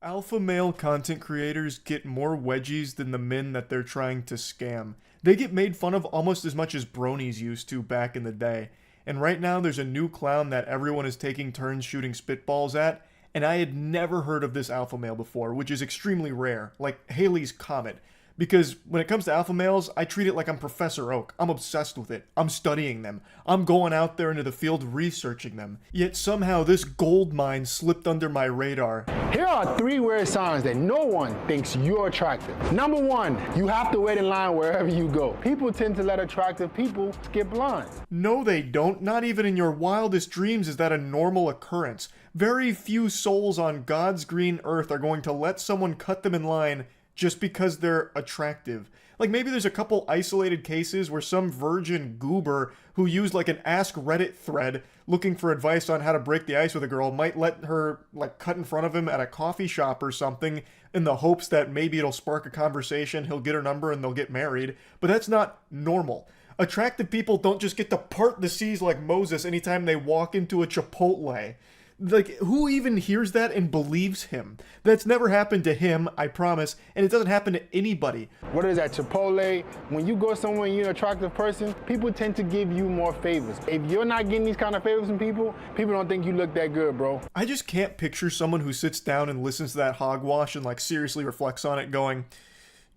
Alpha male content creators get more wedgies than the men that they're trying to scam. They get made fun of almost as much as bronies used to back in the day. And right now there's a new clown that everyone is taking turns shooting spitballs at, and I had never heard of this alpha male before, which is extremely rare, like Halley's Comet. Because when it comes to alpha males, I treat it like I'm Professor Oak. I'm obsessed with it. I'm studying them. I'm going out there into the field researching them. Yet somehow this gold mine slipped under my radar. Here are 3 weird signs that no one thinks you're attractive. Number 1, you have to wait in line wherever you go. People tend to let attractive people skip lines. No, they don't. Not even in your wildest dreams is that a normal occurrence. Very few souls on God's green earth are going to let someone cut them in line just because they're attractive. Like maybe there's a couple isolated cases where some virgin goober who used like an Ask Reddit thread looking for advice on how to break the ice with a girl might let her like cut in front of him at a coffee shop or something in the hopes that maybe it'll spark a conversation, he'll get her number and they'll get married. But that's not normal. Attractive people don't just get to part the seas like Moses anytime they walk into a Chipotle. Like, who even hears that and believes him? That's never happened to him, I promise, and it doesn't happen to anybody. What is that, Chipotle? When you go somewhere and you're an attractive person, people tend to give you more favors. If you're not getting these kind of favors from people, people don't think you look that good, bro. I just can't picture someone who sits down and listens to that hogwash and like seriously reflects on it going,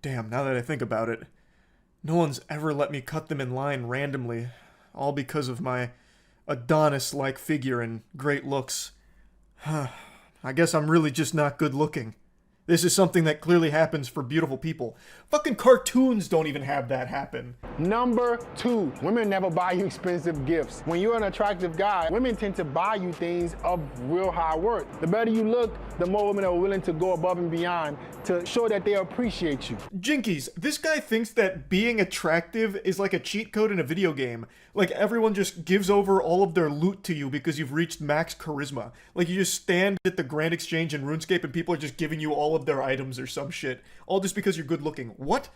damn, now that I think about it, no one's ever let me cut them in line randomly, all because of my Adonis-like figure and great looks. I guess I'm really just not good looking. This is something that clearly happens for beautiful people. Fucking cartoons don't even have that happen. Number 2, women never buy you expensive gifts. When you're an attractive guy, women tend to buy you things of real high worth. The better you look, the more women are willing to go above and beyond to show that they appreciate you. Jinkies, this guy thinks that being attractive is like a cheat code in a video game. Like everyone just gives over all of their loot to you because you've reached max charisma. Like you just stand at the Grand Exchange in RuneScape and people are just giving you all of their items or some shit. All just because you're good looking. What?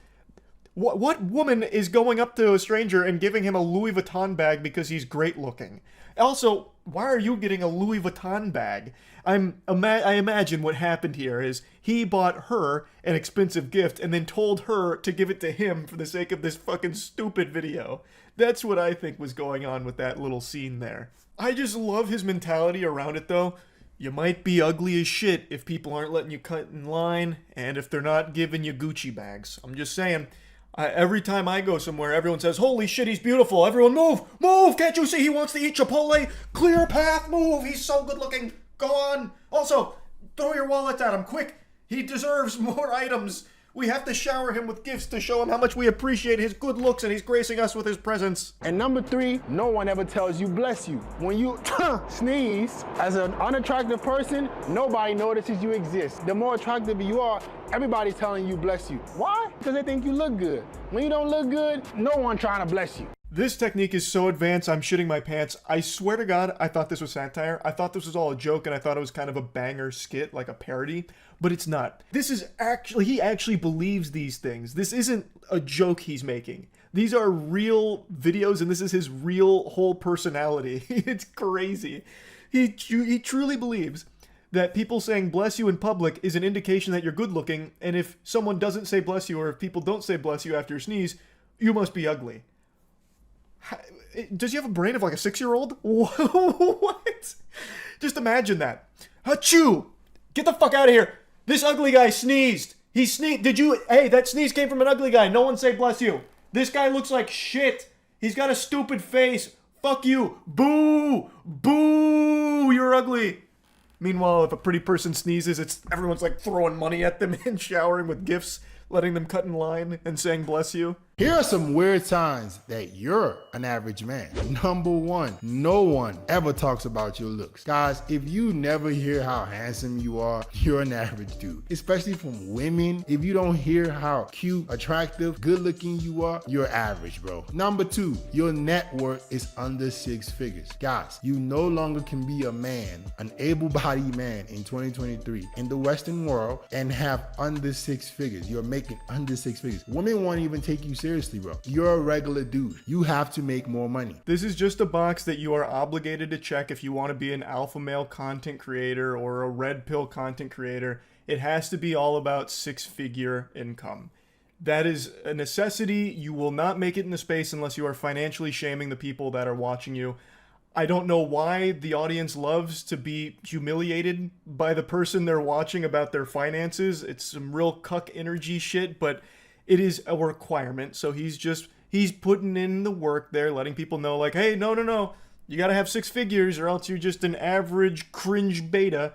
What woman is going up to a stranger and giving him a Louis Vuitton bag because he's great looking? Also, why are you getting a Louis Vuitton bag? I imagine what happened here is he bought her an expensive gift and then told her to give it to him for the sake of this fucking stupid video. That's what I think was going on with that little scene there. I just love his mentality around it though. You might be ugly as shit if people aren't letting you cut in line and if they're not giving you Gucci bags. I'm just saying. Every time I go somewhere, everyone says, holy shit, he's beautiful. Everyone move! Move! Can't you see he wants to eat Chipotle? Clear path, move! He's so good looking. Go on. Also, throw your wallets at him, quick. He deserves more items. We have to shower him with gifts to show him how much we appreciate his good looks and he's gracing us with his presence. And number 3, no one ever tells you bless you. When you sneeze, as an unattractive person, nobody notices you exist. The more attractive you are, everybody's telling you bless you. Why? Because they think you look good. When you don't look good, no one trying to bless you. This technique is so advanced, I'm shitting my pants. I swear to God, I thought this was satire. I thought this was all a joke, and I thought it was kind of a banger skit, like a parody, but it's not. This is actually, he actually believes these things. This isn't a joke he's making. These are real videos, and this is his real whole personality. It's crazy. He truly believes that people saying bless you in public is an indication that you're good looking, and if someone doesn't say bless you, or if people don't say bless you after you sneeze, you must be ugly. Does he have a brain of like a 6-year-old? What? Just imagine that. Achoo! Get the fuck out of here. This ugly guy sneezed. He sneezed. Hey, that sneeze came from an ugly guy. No one say bless you. This guy looks like shit. He's got a stupid face. Fuck you. Boo! Boo! You're ugly. Meanwhile, if a pretty person sneezes, everyone's like throwing money at them and showering with gifts, letting them cut in line and saying bless you. Here are some weird signs that you're an average man. Number 1, no one ever talks about your looks. Guys, if you never hear how handsome you are, you're an average dude. Especially from women. If you don't hear how cute, attractive, good looking you are, you're average, bro. Number 2, your net worth is under 6 figures. Guys, you no longer can be a man, an able-bodied man in 2023 in the Western world and have under 6 figures. You're making under 6 figures. Women won't even take you seriously, bro. You're a regular dude. You have to make more money. This is just a box that you are obligated to check if you want to be an alpha male content creator or a red pill content creator. It has to be all about six-figure income. That is a necessity. You will not make it in the space unless you are financially shaming the people that are watching you. I don't know why the audience loves to be humiliated by the person they're watching about their finances. It's some real cuck energy shit, but it is a requirement. So he's putting in the work there, letting people know like, hey, no. You gotta have six figures or else you're just an average cringe beta.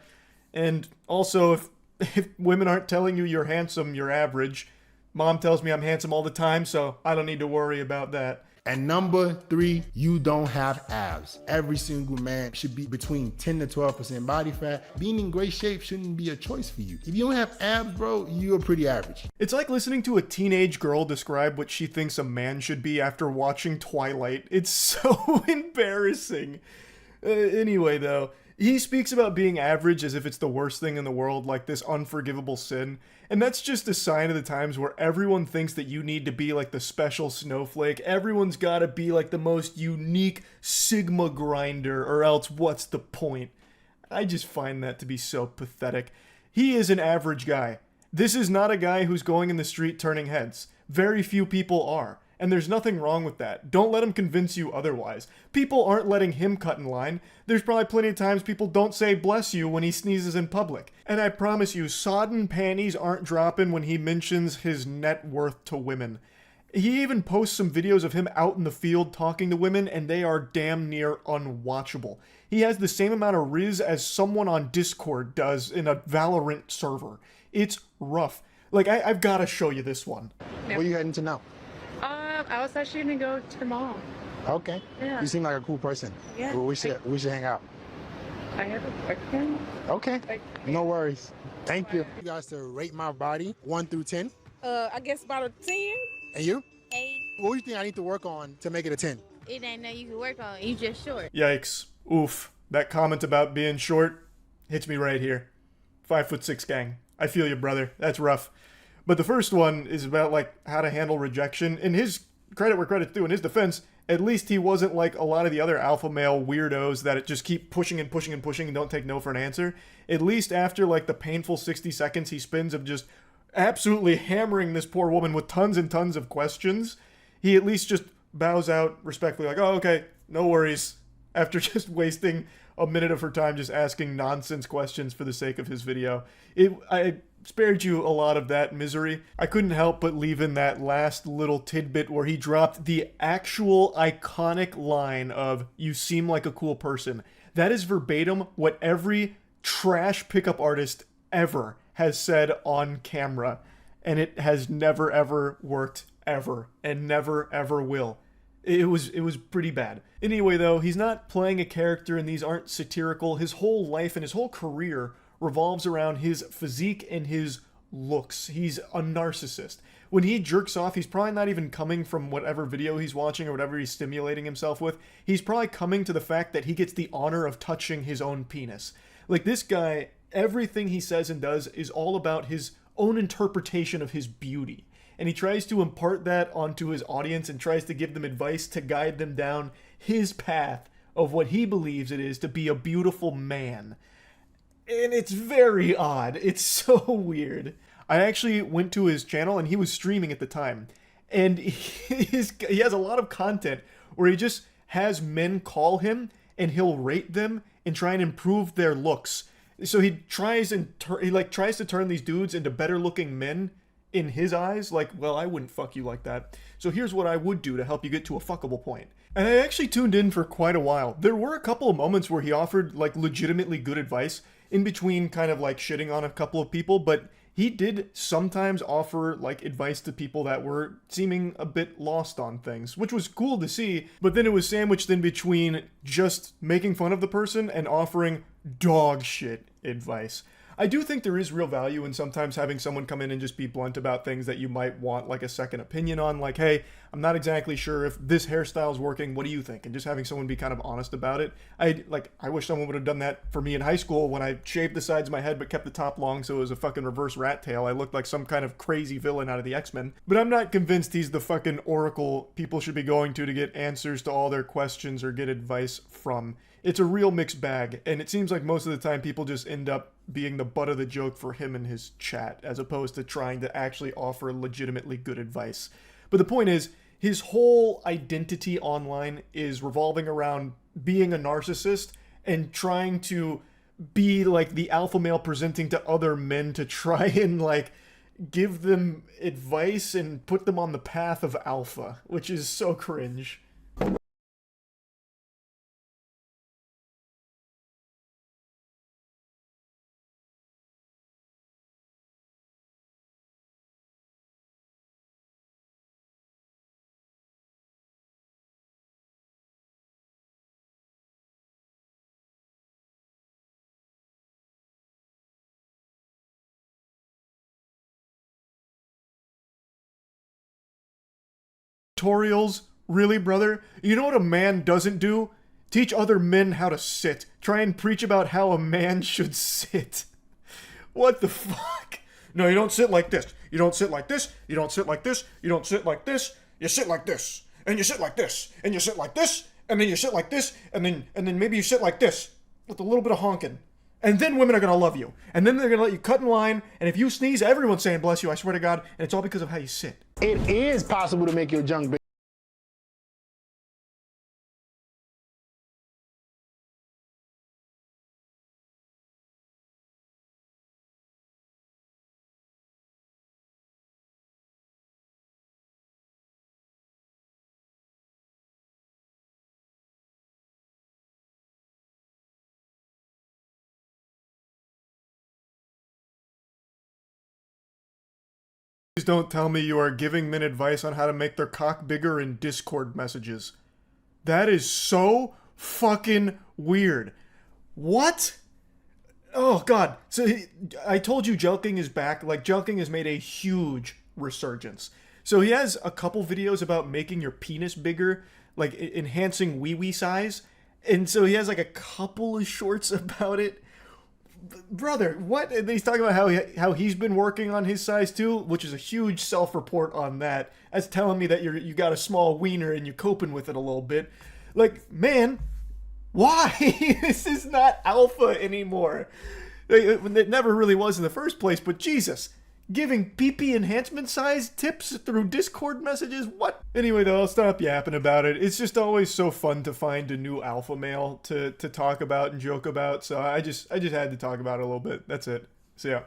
And also, if women aren't telling you you're handsome, you're average. Mom tells me I'm handsome all the time, so I don't need to worry about that. And number 3, you don't have abs. Every single man should be between 10 to 12% body fat. Being in great shape shouldn't be a choice for you. If you don't have abs, bro, you're pretty average. It's like listening to a teenage girl describe what she thinks a man should be after watching Twilight. It's so embarrassing. Anyway, though, he speaks about being average as if it's the worst thing in the world, like this unforgivable sin. And that's just a sign of the times where everyone thinks that you need to be like the special snowflake. Everyone's got to be like the most unique Sigma grinder, or else what's the point? I just find that to be so pathetic. He is an average guy. This is not a guy who's going in the street turning heads. Very few people are. And there's nothing wrong with that. Don't let him convince you otherwise. People aren't letting him cut in line. There's probably plenty of times people don't say bless you when he sneezes in public. And I promise you, sodden panties aren't dropping when he mentions his net worth to women. He even posts some videos of him out in the field talking to women, and they are damn near unwatchable. He has the same amount of riz as someone on Discord does in a Valorant server. It's rough. Like, I've got to show you this one. Where you heading to now? I was actually gonna go to the mall. Okay. Yeah. You seem like a cool person. Yeah. Well, we should hang out. I have a boyfriend. Okay. Like, No worries. Thank you. You guys to rate my body 1 through 10. I guess about a 10. And you? 8. What do you think I need to work on to make it a 10? It ain't nothing you can work on. You just short. Yikes. Oof. That comment about being short hits me right here. 5'6" gang. I feel you, brother. That's rough. But the first one is about, like, how to handle rejection. In his credit where credit's due, in his defense, at least he wasn't like a lot of the other alpha male weirdos that just keep pushing and pushing and pushing and don't take no for an answer. At least after, like, the painful 60 seconds he spends of just absolutely hammering this poor woman with tons and tons of questions, he at least just bows out respectfully, like, oh, okay, no worries, after just wasting a minute of her time just asking nonsense questions for the sake of his video. I spared you a lot of that misery. I couldn't help but leave in that last little tidbit where he dropped the actual iconic line of, "You seem like a cool person." That is verbatim what every trash pickup artist ever has said on camera. And it has never ever worked ever. And never ever will. It was pretty bad. Anyway, though, he's not playing a character and these aren't satirical. His whole life and his whole career revolves around his physique and his looks. He's a narcissist. When he jerks off, he's probably not even coming from whatever video he's watching or whatever he's stimulating himself with. He's probably coming to the fact that he gets the honor of touching his own penis. Like, this guy, everything he says and does is all about his own interpretation of his beauty. And he tries to impart that onto his audience and tries to give them advice to guide them down his path of what he believes it is to be a beautiful man. And it's very odd. It's so weird. I actually went to his channel and he was streaming at the time. And he has a lot of content where he just has men call him and he'll rate them and try and improve their looks. So he tries to turn these dudes into better looking men in his eyes. Like, well, I wouldn't fuck you like that. So here's what I would do to help you get to a fuckable point. And I actually tuned in for quite a while. There were a couple of moments where he offered like legitimately good advice in between kind of like shitting on a couple of people, but he did sometimes offer like advice to people that were seeming a bit lost on things, which was cool to see, but then it was sandwiched in between just making fun of the person and offering dog shit advice. I do think there is real value in sometimes having someone come in and just be blunt about things that you might want like a second opinion on, like, hey, I'm not exactly sure if this hairstyle is working, what do you think? And just having someone be kind of honest about it. I wish someone would have done that for me in high school when I shaved the sides of my head but kept the top long so it was a fucking reverse rat tail. I looked like some kind of crazy villain out of the X-Men. But I'm not convinced he's the fucking oracle people should be going to get answers to all their questions or get advice from. it's a real mixed bag, and it seems like most of the time people just end up being the butt of the joke for him and his chat, as opposed to trying to actually offer legitimately good advice. But the point is, his whole identity online is revolving around being a narcissist and trying to be like the alpha male presenting to other men to try and like give them advice and put them on the path of alpha, which is so cringe. Tutorials? Really, brother? You know what a man doesn't do? Teach other men how to sit. Try and preach about how a man should sit. What the fuck? No, you don't sit like this. You don't sit like this. You don't sit like this. You don't sit like this. You sit like this. And you sit like this. And you sit like this. And then you sit like this. And then maybe you sit like this. With a little bit of honking. And then women are gonna love you. And then they're gonna let you cut in line. And if you sneeze, everyone's saying bless you, I swear to God. And it's all because of how you sit. It is possible to make your junk big. Please don't tell me you are giving men advice on how to make their cock bigger in Discord messages. That is so fucking weird. What? Oh god. So I told you Jelking is back. Like, Jelking has made a huge resurgence. So he has a couple videos about making your penis bigger, like enhancing wee-wee size. And so he has like a couple of shorts about it. Brother, what? And he's talking about how he's been working on his size too, which is a huge self-report on that. That's telling me that you got a small wiener and you're coping with it a little bit. Like, man, why? This is not alpha anymore. It never really was in the first place, but Jesus. Giving PP enhancement size tips through Discord messages? What? Anyway, though, I'll stop yapping about it. It's just always so fun to find a new alpha male to talk about and joke about, so I just had to talk about it a little bit. That's it. So yeah.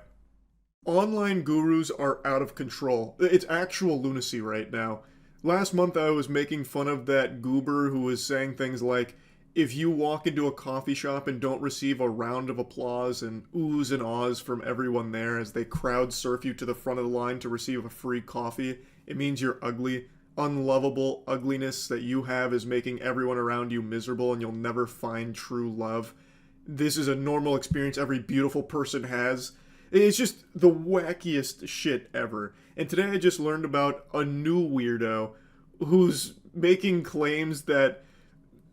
Online gurus are out of control. It's actual lunacy right now. Last month I was making fun of that goober who was saying things like, if you walk into a coffee shop and don't receive a round of applause and oohs and ahs from everyone there as they crowd surf you to the front of the line to receive a free coffee, it means you're ugly. Unlovable ugliness that you have is making everyone around you miserable and you'll never find true love. This is a normal experience every beautiful person has. It's just the wackiest shit ever. And today I just learned about a new weirdo who's making claims that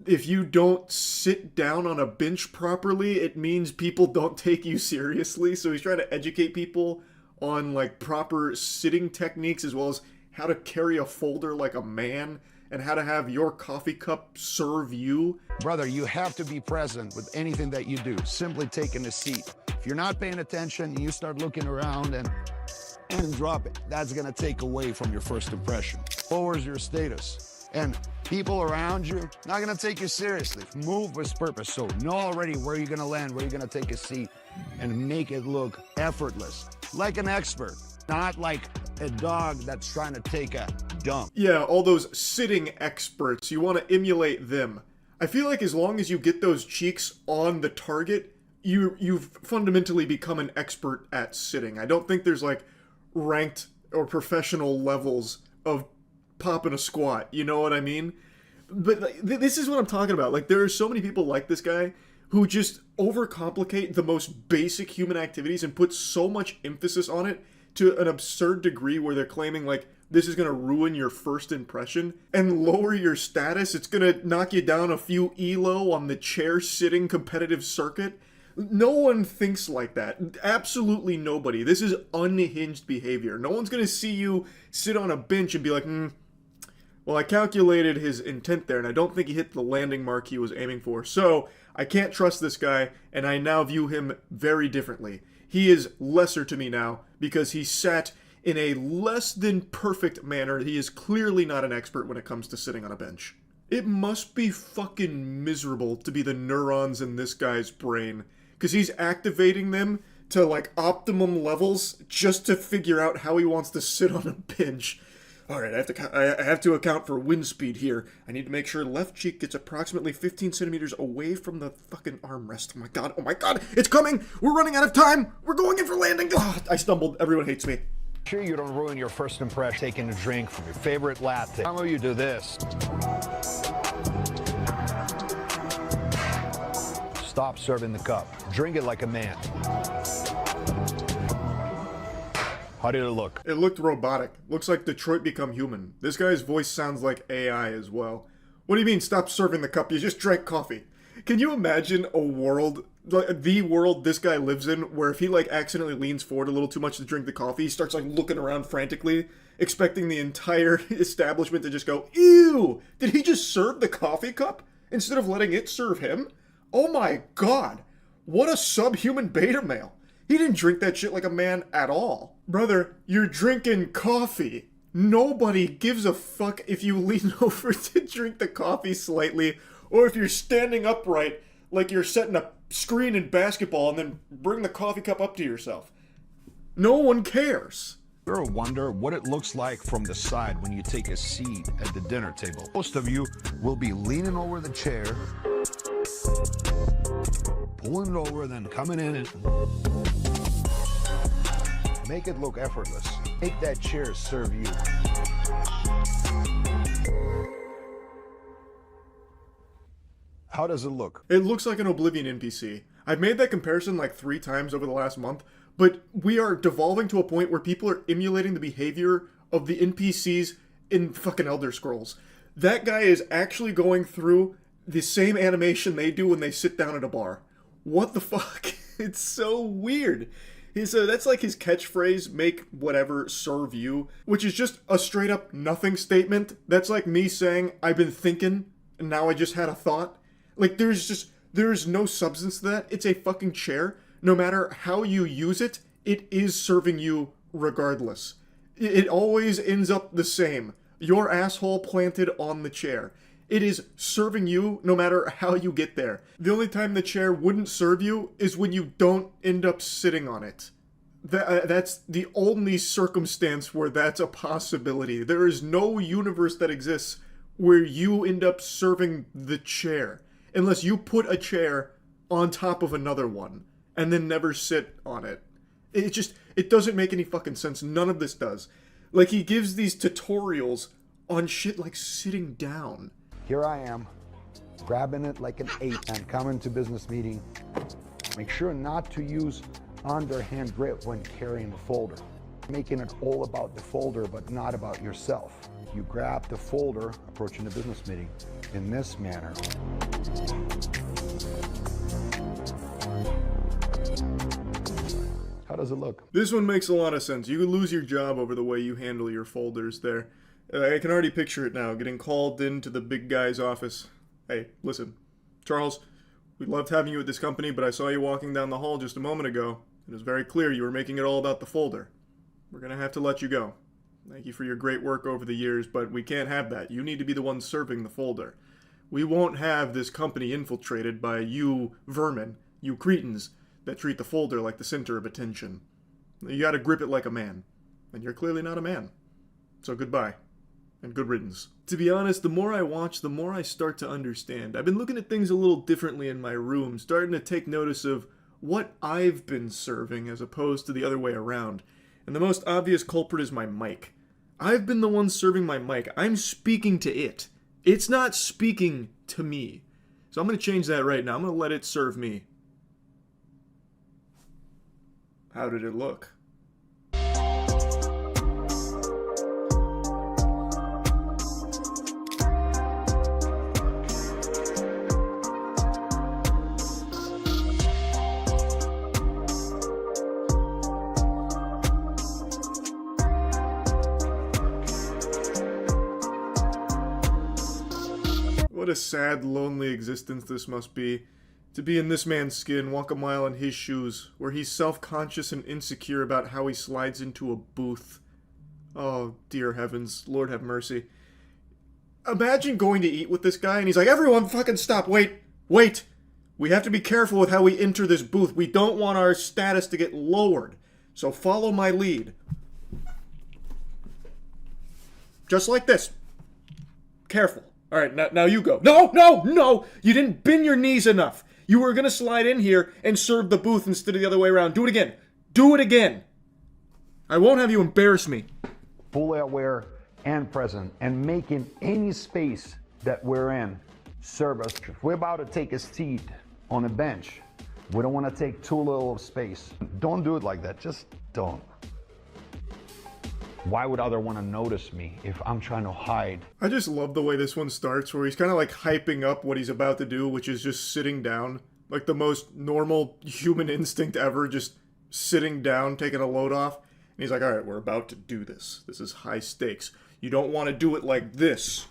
if you don't sit down on a bench properly, it means people don't take you seriously. So he's trying to educate people on like proper sitting techniques, as well as how to carry a folder like a man and how to have your coffee cup serve you. Brother, you have to be present with anything that you do. Simply taking a seat. If you're not paying attention and you start looking around and drop it, that's gonna take away from your first impression. Lowers your status. And people around you not gonna take you seriously. Move with purpose. So know already where you're gonna land, where you're gonna take a seat, and make it look effortless. Like an expert, not like a dog that's trying to take a dump. Yeah, all those sitting experts, you want to emulate them. I feel like as long as you get those cheeks on the target, you've fundamentally become an expert at sitting. I don't think there's like ranked or professional levels of popping a squat, you know what I mean? But like, this is what I'm talking about. Like, there are so many people like this guy who just overcomplicate the most basic human activities and put so much emphasis on it to an absurd degree where they're claiming like this is going to ruin your first impression and lower your status. It's going to knock you down a few elo on the chair sitting competitive circuit. No one thinks like that. Absolutely nobody. This is unhinged behavior. No one's going to see you sit on a bench and be like, Well, I calculated his intent there, and I don't think he hit the landing mark he was aiming for. So, I can't trust this guy, and I now view him very differently. He is lesser to me now, because he sat in a less than perfect manner. He is clearly not an expert when it comes to sitting on a bench. It must be fucking miserable to be the neurons in this guy's brain, because he's activating them to, like, optimum levels just to figure out how he wants to sit on a bench. Alright, I have to account for wind speed here. I need to make sure left cheek gets approximately 15 centimeters away from the fucking armrest. Oh my god, it's coming! We're running out of time! We're going in for landing! Oh, I stumbled, everyone hates me. Sure you don't ruin your first impression taking a drink from your favorite latte. How about you do this? Stop serving the cup. Drink it like a man. How did it look? It looked robotic. Looks like Detroit Become Human. This guy's voice sounds like AI as well. What do you mean, stop serving the cup? You just drank coffee. Can you imagine a world, like the world this guy lives in, where if he like accidentally leans forward a little too much to drink the coffee, he starts like looking around frantically, expecting the entire establishment to just go, ew! Did he just serve the coffee cup instead of letting it serve him? Oh my god! What a subhuman beta male! He didn't drink that shit like a man at all. Brother, you're drinking coffee. Nobody gives a fuck if you lean over to drink the coffee slightly, or if you're standing upright like you're setting a screen in basketball and then bring the coffee cup up to yourself. No one cares. You ever wonder what it looks like from the side when you take a seat at the dinner table? Most of you will be leaning over the chair, pulling it over, then coming in and make it look effortless. Make that chair serve you. How does it look? It looks like an Oblivion NPC. I've made that comparison like 3 times over the last month, but we are devolving to a point where people are emulating the behavior of the NPCs in fucking Elder Scrolls. That guy is actually going through the same animation they do when they sit down at a bar. What the fuck? It's so weird. That's like his catchphrase, make whatever serve you, which is just a straight up nothing statement. That's like me saying, I've been thinking, and now I just had a thought. Like, there's no substance to that. It's a fucking chair. No matter how you use it, it is serving you regardless. It always ends up the same. Your asshole planted on the chair. It is serving you no matter how you get there. The only time the chair wouldn't serve you is when you don't end up sitting on it. That's the only circumstance where that's a possibility. There is no universe that exists where you end up serving the chair. Unless you put a chair on top of another one and then never sit on it. It doesn't make any fucking sense. None of this does. Like, he gives these tutorials on shit like sitting down. Here I am, grabbing it like an ape and coming to business meeting. Make sure not to use underhand grip when carrying the folder. Making it all about the folder, but not about yourself. You grab the folder, approaching the business meeting in this manner. How does it look? This one makes a lot of sense. You could lose your job over the way you handle your folders there. I can already picture it now, getting called into the big guy's office. Hey, listen, Charles, we loved having you at this company, but I saw you walking down the hall just a moment ago. It was very clear you were making it all about the folder. We're gonna have to let you go. Thank you for your great work over the years, but we can't have that. You need to be the one serving the folder. We won't have this company infiltrated by you vermin, you cretins, that treat the folder like the center of attention. You gotta grip it like a man. And you're clearly not a man. So goodbye. And good riddance. To be honest, the more I watch, the more I start to understand. I've been looking at things a little differently in my room, starting to take notice of what I've been serving as opposed to the other way around. And the most obvious culprit is my mic. I've been the one serving my mic. I'm speaking to it. It's not speaking to me. So I'm going to change that right now. I'm going to let it serve me. How did it look? What a sad, lonely existence this must be. To be in this man's skin, walk a mile in his shoes, where he's self-conscious and insecure about how he slides into a booth. Oh, dear heavens, Lord have mercy. Imagine going to eat with this guy and he's like, everyone fucking stop, wait. We have to be careful with how we enter this booth. We don't want our status to get lowered. So follow my lead. Just like this. Careful. Alright, now you go. No! You didn't bend your knees enough. You were gonna slide in here and serve the booth instead of the other way around. Do it again. I won't have you embarrass me. Fully aware and present, and making any space that we're in serve us. If we're about to take a seat on a bench, we don't want to take too little of space. Don't do it like that. Just don't. Why would other want to notice me if I'm trying to hide? I just love the way this one starts, where he's kind of like hyping up what he's about to do, which is just sitting down. Like the most normal human instinct ever, just sitting down, taking a load off. And he's like, alright, we're about to do this. This is high stakes. You don't want to do it like this,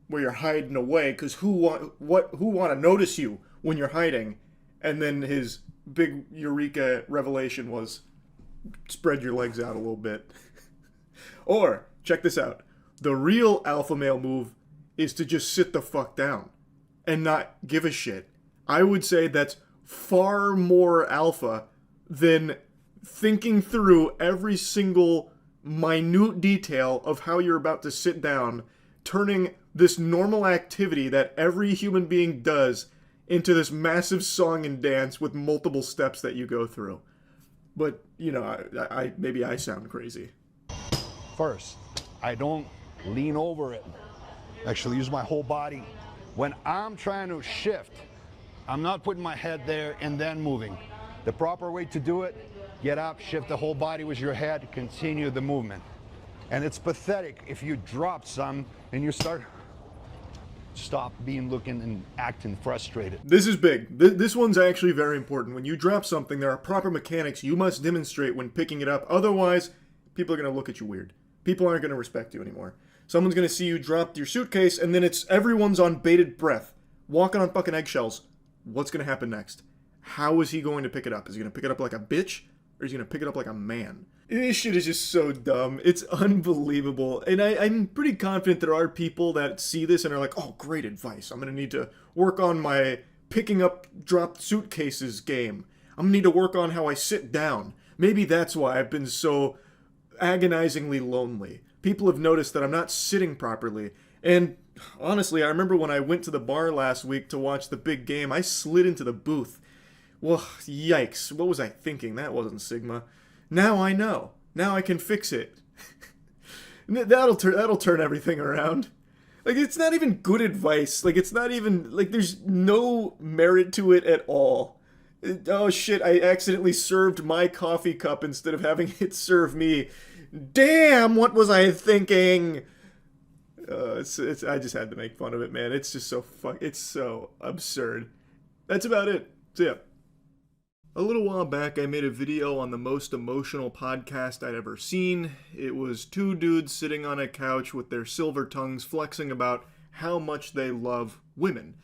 where you're hiding away, because who want to notice you when you're hiding? And then his big eureka revelation was, spread your legs out a little bit. Or, check this out. The real alpha male move is to just sit the fuck down and not give a shit. I would say that's far more alpha than thinking through every single minute detail of how you're about to sit down, turning this normal activity that every human being does into this massive song and dance with multiple steps that you go through. But, you know, I maybe I sound crazy. First, I don't lean over it. Actually use my whole body. When I'm trying to shift, I'm not putting my head there and then moving. The proper way to do it, get up, shift the whole body with your head, continue the movement. And it's pathetic if you drop some and you stop looking and acting frustrated. This is big. This one's actually very important. When you drop something, there are proper mechanics you must demonstrate when picking it up. Otherwise, people are going to look at you weird. People aren't going to respect you anymore. Someone's going to see you drop your suitcase, and then everyone's on bated breath, walking on fucking eggshells. What's going to happen next? How is he going to pick it up? Is he going to pick it up like a bitch, or is he going to pick it up like a man? This shit is just so dumb. It's unbelievable. And I'm pretty confident there are people that see this and are like, oh, great advice. I'm going to need to work on my picking up dropped suitcases game. I'm going to need to work on how I sit down. Maybe that's why I've been so agonizingly lonely. People have noticed that I'm not sitting properly. And honestly, I remember when I went to the bar last week to watch the big game, I slid into the booth. Well, yikes. What was I thinking? That wasn't Sigma. Now I know. Now I can fix it. That'll turn everything around. Like, it's not even good advice. Like, it's not even, like, there's no merit to it at all. Oh shit, I accidentally served my coffee cup instead of having it serve me. Damn, what was I thinking? I just had to make fun of it, man. It's just so it's so absurd. That's about it. So yeah. A little while back, I made a video on the most emotional podcast I'd ever seen. It was two dudes sitting on a couch with their silver tongues flexing about how much they love women.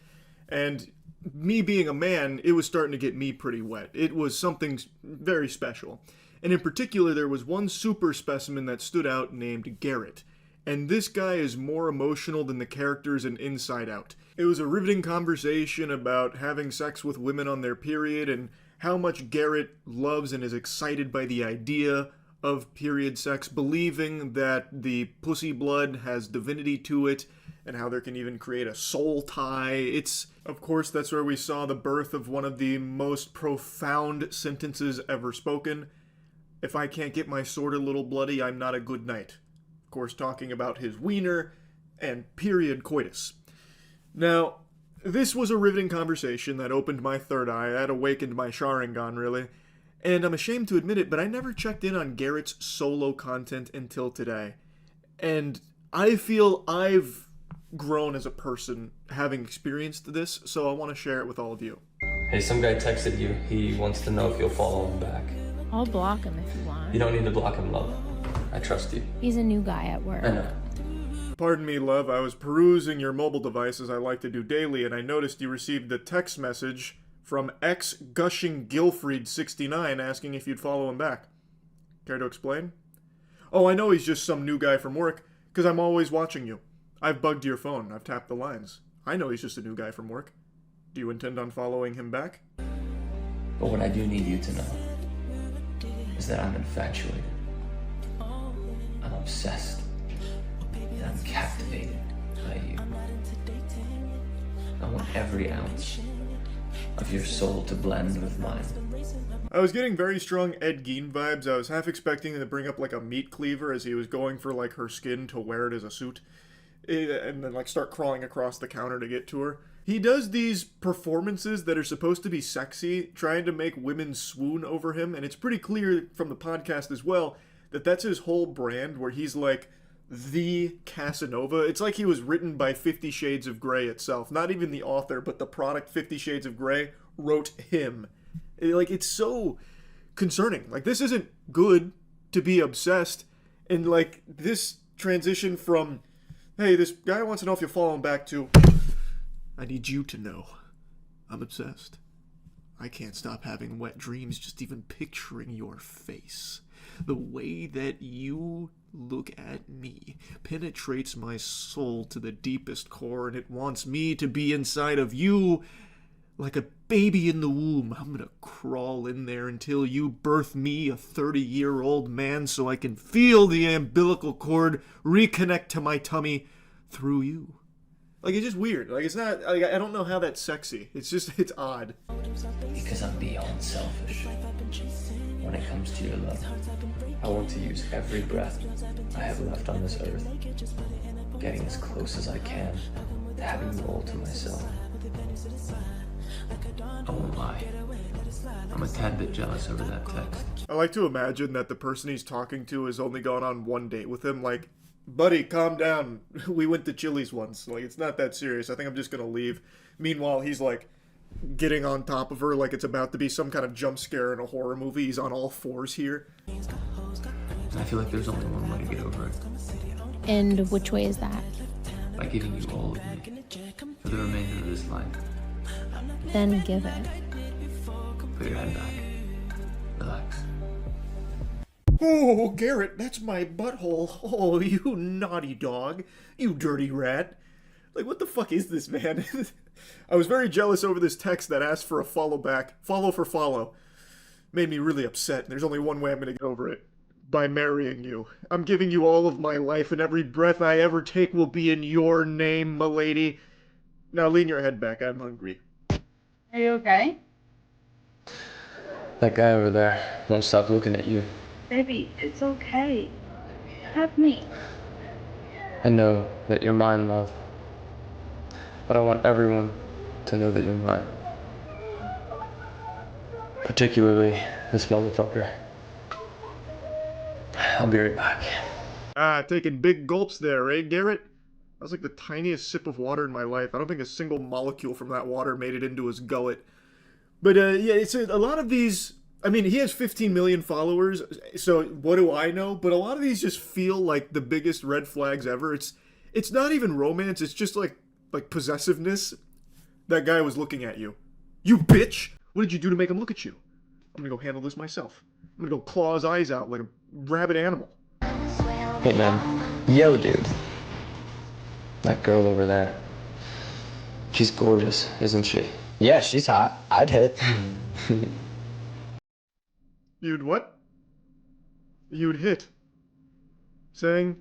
And me being a man, it was starting to get me pretty wet. It was something very special. And in particular, there was one super specimen that stood out named Garrett. And this guy is more emotional than the characters in Inside Out. It was a riveting conversation about having sex with women on their period and how much Garrett loves and is excited by the idea of period sex, believing that the pussy blood has divinity to it, and how there can even create a soul tie. Of course, that's where we saw the birth of one of the most profound sentences ever spoken. If I can't get my sword a little bloody, I'm not a good knight. Of course, talking about his wiener and period coitus. Now, this was a riveting conversation that opened my third eye. That awakened my Sharingan, really. And I'm ashamed to admit it, but I never checked in on Garrett's solo content until today. And I feel I've grown as a person having experienced this, so I want to share it with all of you. Hey, some guy texted you. He wants to know if you'll follow him back. I'll block him if you want. You don't need to block him, love. I trust you. He's a new guy at work. I know. Pardon me, love, I was perusing your mobile device as I like to do daily, and I noticed you received a text message from ex-gushing-Gilfried69 asking if you'd follow him back. Care to explain? Oh, I know he's just some new guy from work, because I'm always watching you. I've bugged your phone. I've tapped the lines. I know he's just a new guy from work. Do you intend on following him back? But what I do need you to know is that I'm infatuated. I'm obsessed. And I'm captivated by you. I want every ounce of your soul to blend with mine. I was getting very strong Ed Gein vibes. I was half expecting him to bring up like a meat cleaver as he was going for like her skin to wear it as a suit. And then like start crawling across the counter to get to her. He does these performances that are supposed to be sexy, trying to make women swoon over him, and it's pretty clear from the podcast as well that that's his whole brand, where he's like the Casanova. It's like he was written by 50 Shades of Grey itself. Not even the author, but the product 50 Shades of Grey wrote him. Like, it's so concerning. Like, this isn't good to be obsessed. And like, this transition from, hey, this guy wants to know if you'll follow him back, to, I need you to know I'm obsessed. I can't stop having wet dreams just even picturing your face. The way that you look at me penetrates my soul to the deepest core, and it wants me to be inside of you like a baby in the womb. I'm gonna crawl in there until you birth me, a 30-year-old man, so I can feel the umbilical cord reconnect to my tummy through you. Like, it's just weird. Like, it's not, like, I don't know how that's sexy. It's just, it's odd. Because I'm beyond selfish. When it comes to your love, I want to use every breath I have left on this earth, getting as close as I can to having you all to myself. I won't lie. I'm a tad bit jealous over that text. I like to imagine that the person he's talking to has only gone on one date with him. Like, buddy, calm down. We went to Chili's once. Like, it's not that serious. I think I'm just gonna leave. Meanwhile, he's like getting on top of her like it's about to be some kind of jump scare in a horror movie. He's on all fours here. I feel like there's only one way to get over it. And which way is that? By giving you all of me for the remainder of this life. Then give it. Put your head back. Relax. Oh, Garrett, that's my butthole. Oh, you naughty dog. You dirty rat. Like, what the fuck is this, man? I was very jealous over this text that asked for a follow back. Follow for follow. Made me really upset, and there's only one way I'm gonna get over it. By marrying you. I'm giving you all of my life, and every breath I ever take will be in your name, milady. Now lean your head back, I'm hungry. Are you okay? That guy over there won't stop looking at you. Baby, it's okay. Have me. I know that you're mine, love. But I want everyone to know that you're mine. Particularly this motherfucker. I'll be right back. Ah, taking big gulps there, eh, Garrett? That was like the tiniest sip of water in my life. I don't think a single molecule from that water made it into his gullet. But yeah, it's a lot of these. I mean, he has 15 million followers, so what do I know? But a lot of these just feel like the biggest red flags ever. It's not even romance. It's just like possessiveness. That guy was looking at you. You bitch! What did you do to make him look at you? I'm gonna go handle this myself. I'm gonna go claw his eyes out like a rabid animal. Hey, man. Yo, dude. That girl over there. She's gorgeous, isn't she? Yeah, she's hot. I'd hit. You'd what? You'd hit. Saying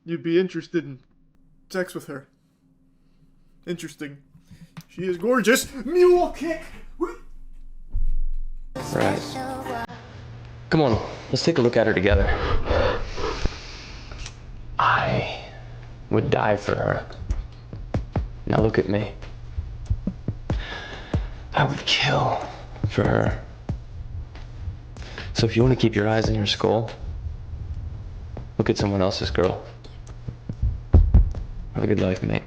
you'd be interested in sex with her. Interesting. She is gorgeous. Mule kick! Right. Come on, let's take a look at her together. I would die for her. Now look at me. I would kill for her. So if you want to keep your eyes on your skull, look at someone else's girl. Have a good life, mate.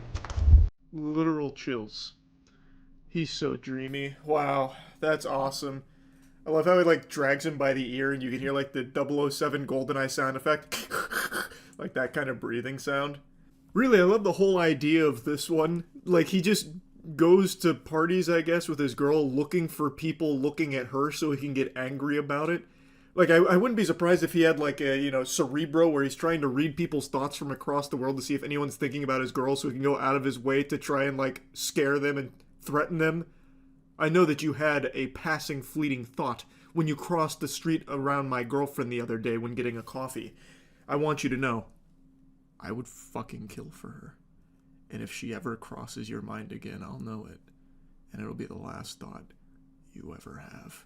Literal chills. He's so dreamy. Wow, that's awesome. I love how he like drags him by the ear and you can hear like the 007 GoldenEye sound effect. Like that kind of breathing sound. Really, I love the whole idea of this one. Like, he just goes to parties, I guess, with his girl, looking for people looking at her so he can get angry about it. Like, I wouldn't be surprised if he had, like, a, you know, Cerebro, where he's trying to read people's thoughts from across the world to see if anyone's thinking about his girl, so he can go out of his way to try and, like, scare them and threaten them. I know that you had a passing, fleeting thought when you crossed the street around my girlfriend the other day when getting a coffee. I want you to know, I would fucking kill for her. And if she ever crosses your mind again, I'll know it. And it'll be the last thought you ever have.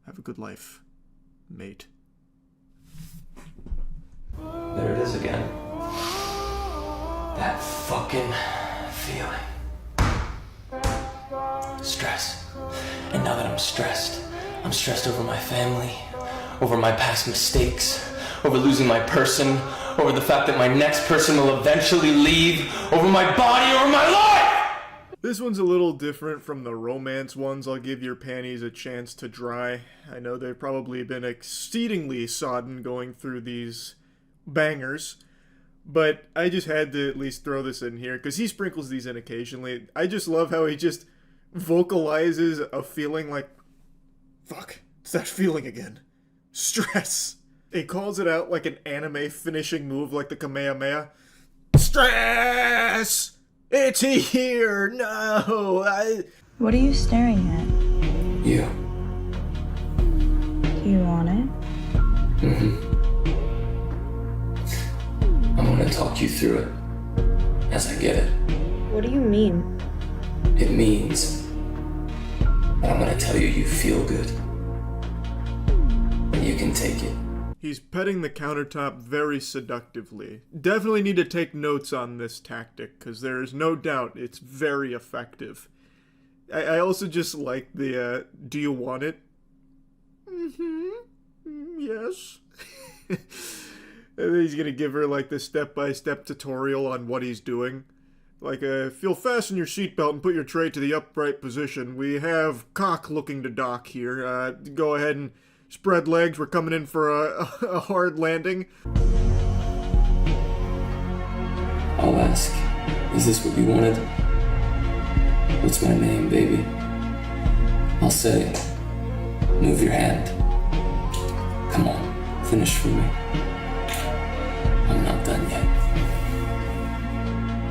Have a good life, mate. There it is again. That fucking feeling. Stress. And now that I'm stressed over my family, over my past mistakes, over losing my person, over the fact that my next person will eventually leave, over my body, over my life! This one's a little different from the romance ones. I'll give your panties a chance to dry. I know they've probably been exceedingly sodden going through these bangers, but I just had to at least throw this in here, because he sprinkles these in occasionally. I just love how he just vocalizes a feeling like, fuck, it's that feeling again. Stress. He calls it out like an anime finishing move, like the Kamehameha. Stress! It's here! No! What are you staring at? You. Do you want it? I'm gonna talk you through it as I get it. What do you mean? It means that I'm gonna tell you you feel good. And you can take it. He's petting the countertop very seductively. Definitely need to take notes on this tactic, because there is no doubt it's very effective. I also just like the, do you want it? Yes. And then he's gonna give her, like, the step-by-step tutorial on what he's doing. Like, if you'll fasten your seatbelt and put your tray to the upright position, we have cock looking to dock here. Go ahead and spread legs, we're coming in for a hard landing. I'll ask, is this what you wanted? What's my name, baby? I'll say, move your hand. Come on, finish for me. I'm not done yet.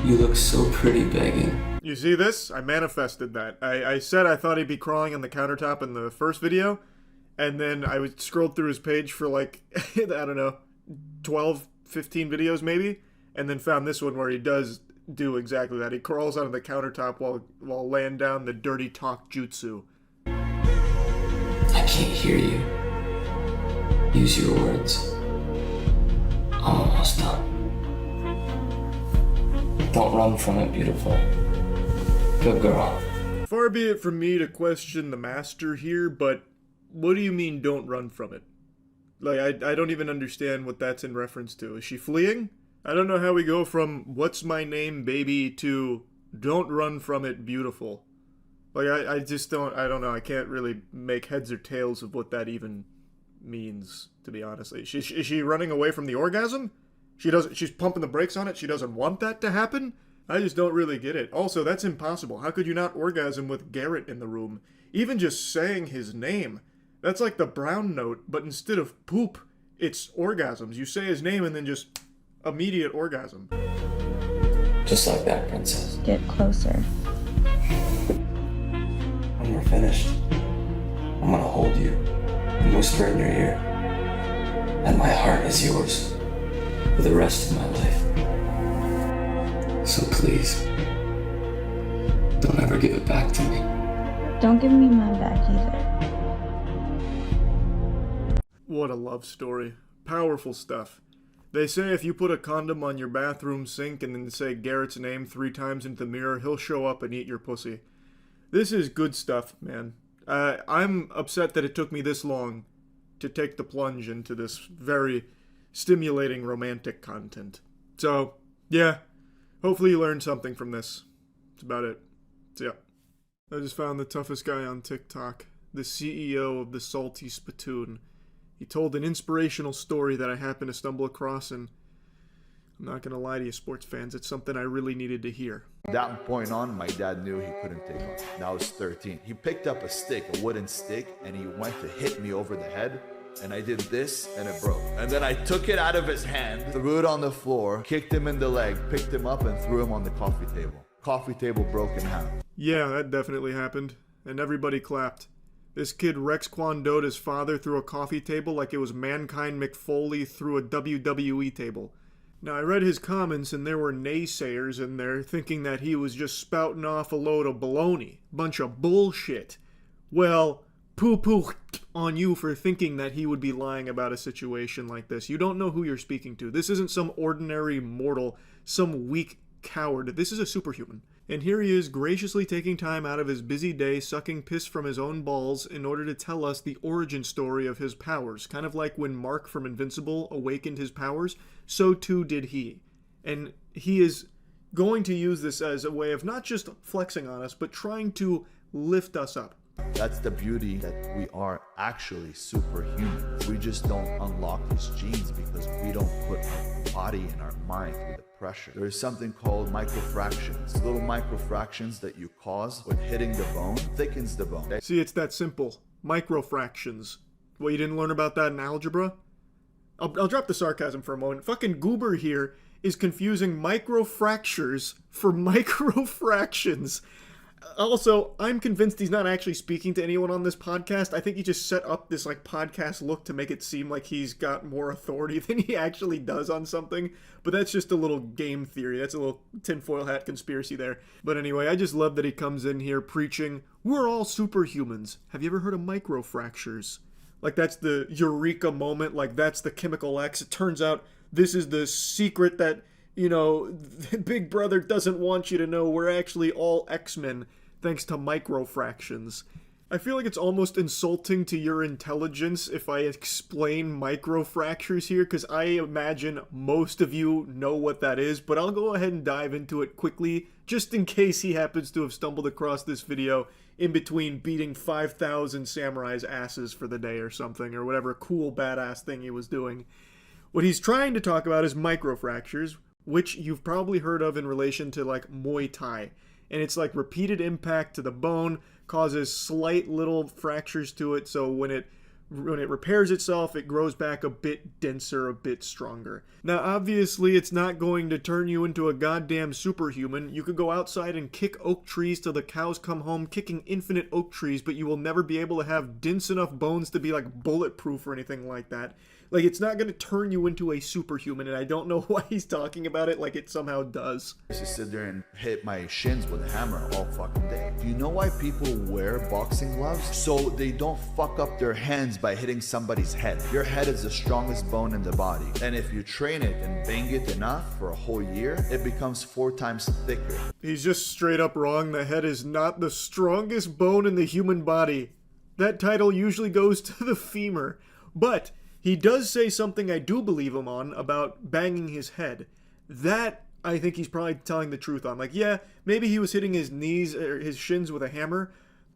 You look so pretty begging. You see this? I manifested that. I said I thought he'd be crawling on the countertop in the first video, and then I scrolled through his page for like, I don't know, 12, 15 videos maybe, and then found this one where he does do exactly that. He crawls onto the countertop while laying down the dirty talk jutsu. I can't hear you. Use your words. I'm almost done. Don't run from it, beautiful. Good girl. Far be it from me to question the master here, but what do you mean don't run from it? Like, I don't even understand what that's in reference to. Is she fleeing? I don't know how we go from what's my name, baby, to don't run from it, beautiful. Like, I just don't know. I can't really make heads or tails of what that even means, to be honest. Is she running away from the orgasm? She's pumping the brakes on it? She doesn't want that to happen? I just don't really get it. Also, that's impossible. How could you not orgasm with Garrett in the room? Even just saying his name. That's like the brown note, but instead of poop, it's orgasms. You say his name and then just immediate orgasm. Just like that, princess. Get closer. When we're finished, I'm gonna hold you and whisper in your ear that my heart is yours for the rest of my life. So please, don't ever give it back to me. Don't give me mine back either. What a love story. Powerful stuff. They say if you put a condom on your bathroom sink and then say Garrett's name 3 times into the mirror, he'll show up and eat your pussy. This is good stuff, man. I'm upset that it took me this long to take the plunge into this very stimulating romantic content. So, yeah. Hopefully you learned something from this. That's about it. So, yeah. I just found the toughest guy on TikTok. The CEO of the Salty Spittoon. He told an inspirational story that I happened to stumble across, and Not gonna lie to you, sports fans, it's something I really needed to hear. That point on, my dad knew he couldn't take on. Now I was 13. He picked up a stick, a wooden stick, and he went to hit me over the head. And I did this, and it broke. And then I took it out of his hand, threw it on the floor, kicked him in the leg, picked him up, and threw him on the coffee table. Coffee table broke in half. Yeah, that definitely happened. And everybody clapped. This kid Rex Kwandoed his father through a coffee table like it was Mankind McFoley through a WWE table. Now, I read his comments, and there were naysayers in there thinking that he was just spouting off a load of baloney. Bunch of bullshit. Well, poo-poo on you for thinking that he would be lying about a situation like this. You don't know who you're speaking to. This isn't some ordinary mortal, some weak coward. This is a superhuman. And here he is graciously taking time out of his busy day sucking piss from his own balls in order to tell us the origin story of his powers. Kind of like when Mark from Invincible awakened his powers, so too did he. And he is going to use this as a way of not just flexing on us, but trying to lift us up. That's the beauty, that we are actually superhuman. We just don't unlock these genes because we don't put our body and our mind through the pressure. There is something called microfractions. Little microfractions that you cause when hitting the bone thickens the bone. See, it's that simple. Microfractions. Well, you didn't learn about that in algebra? I'll drop the sarcasm for a moment. Fucking Goober here is confusing microfractures for microfractions. Also, I'm convinced he's not actually speaking to anyone on this podcast. I think he just set up this like podcast look to make it seem like he's got more authority than he actually does on something. But that's just a little game theory. That's a little tinfoil hat conspiracy there. But anyway, I just love that he comes in here preaching, we're all superhumans. Have you ever heard of microfractures? Like that's the eureka moment, like that's the chemical X. It turns out this is the secret that, you know, Big Brother doesn't want you to know. We're actually all X-Men, thanks to microfractions. I feel like it's almost insulting to your intelligence if I explain microfractures here, because I imagine most of you know what that is, but I'll go ahead and dive into it quickly, just in case he happens to have stumbled across this video in between beating 5,000 samurais' asses for the day or something, or whatever cool badass thing he was doing. What he's trying to talk about is microfractures, which you've probably heard of in relation to like Muay Thai. And it's like repeated impact to the bone causes slight little fractures to it, so when it repairs itself, it grows back a bit denser, a bit stronger. Now, obviously, it's not going to turn you into a goddamn superhuman. You could go outside and kick oak trees till the cows come home, kicking infinite oak trees, but you will never be able to have dense enough bones to be like bulletproof or anything like that. Like, it's not going to turn you into a superhuman, and I don't know why he's talking about it like it somehow does. I used to sit there and hit my shins with a hammer all fucking day. Do you know why people wear boxing gloves? So they don't fuck up their hands by hitting somebody's head. Your head is the strongest bone in the body. And if you train it and bang it enough for a whole year, it becomes 4 times thicker. He's just straight up wrong. The head is not the strongest bone in the human body. That title usually goes to the femur. But he does say something I do believe him on about banging his head. That, I think he's probably telling the truth on. Like, yeah, maybe he was hitting his knees or his shins with a hammer,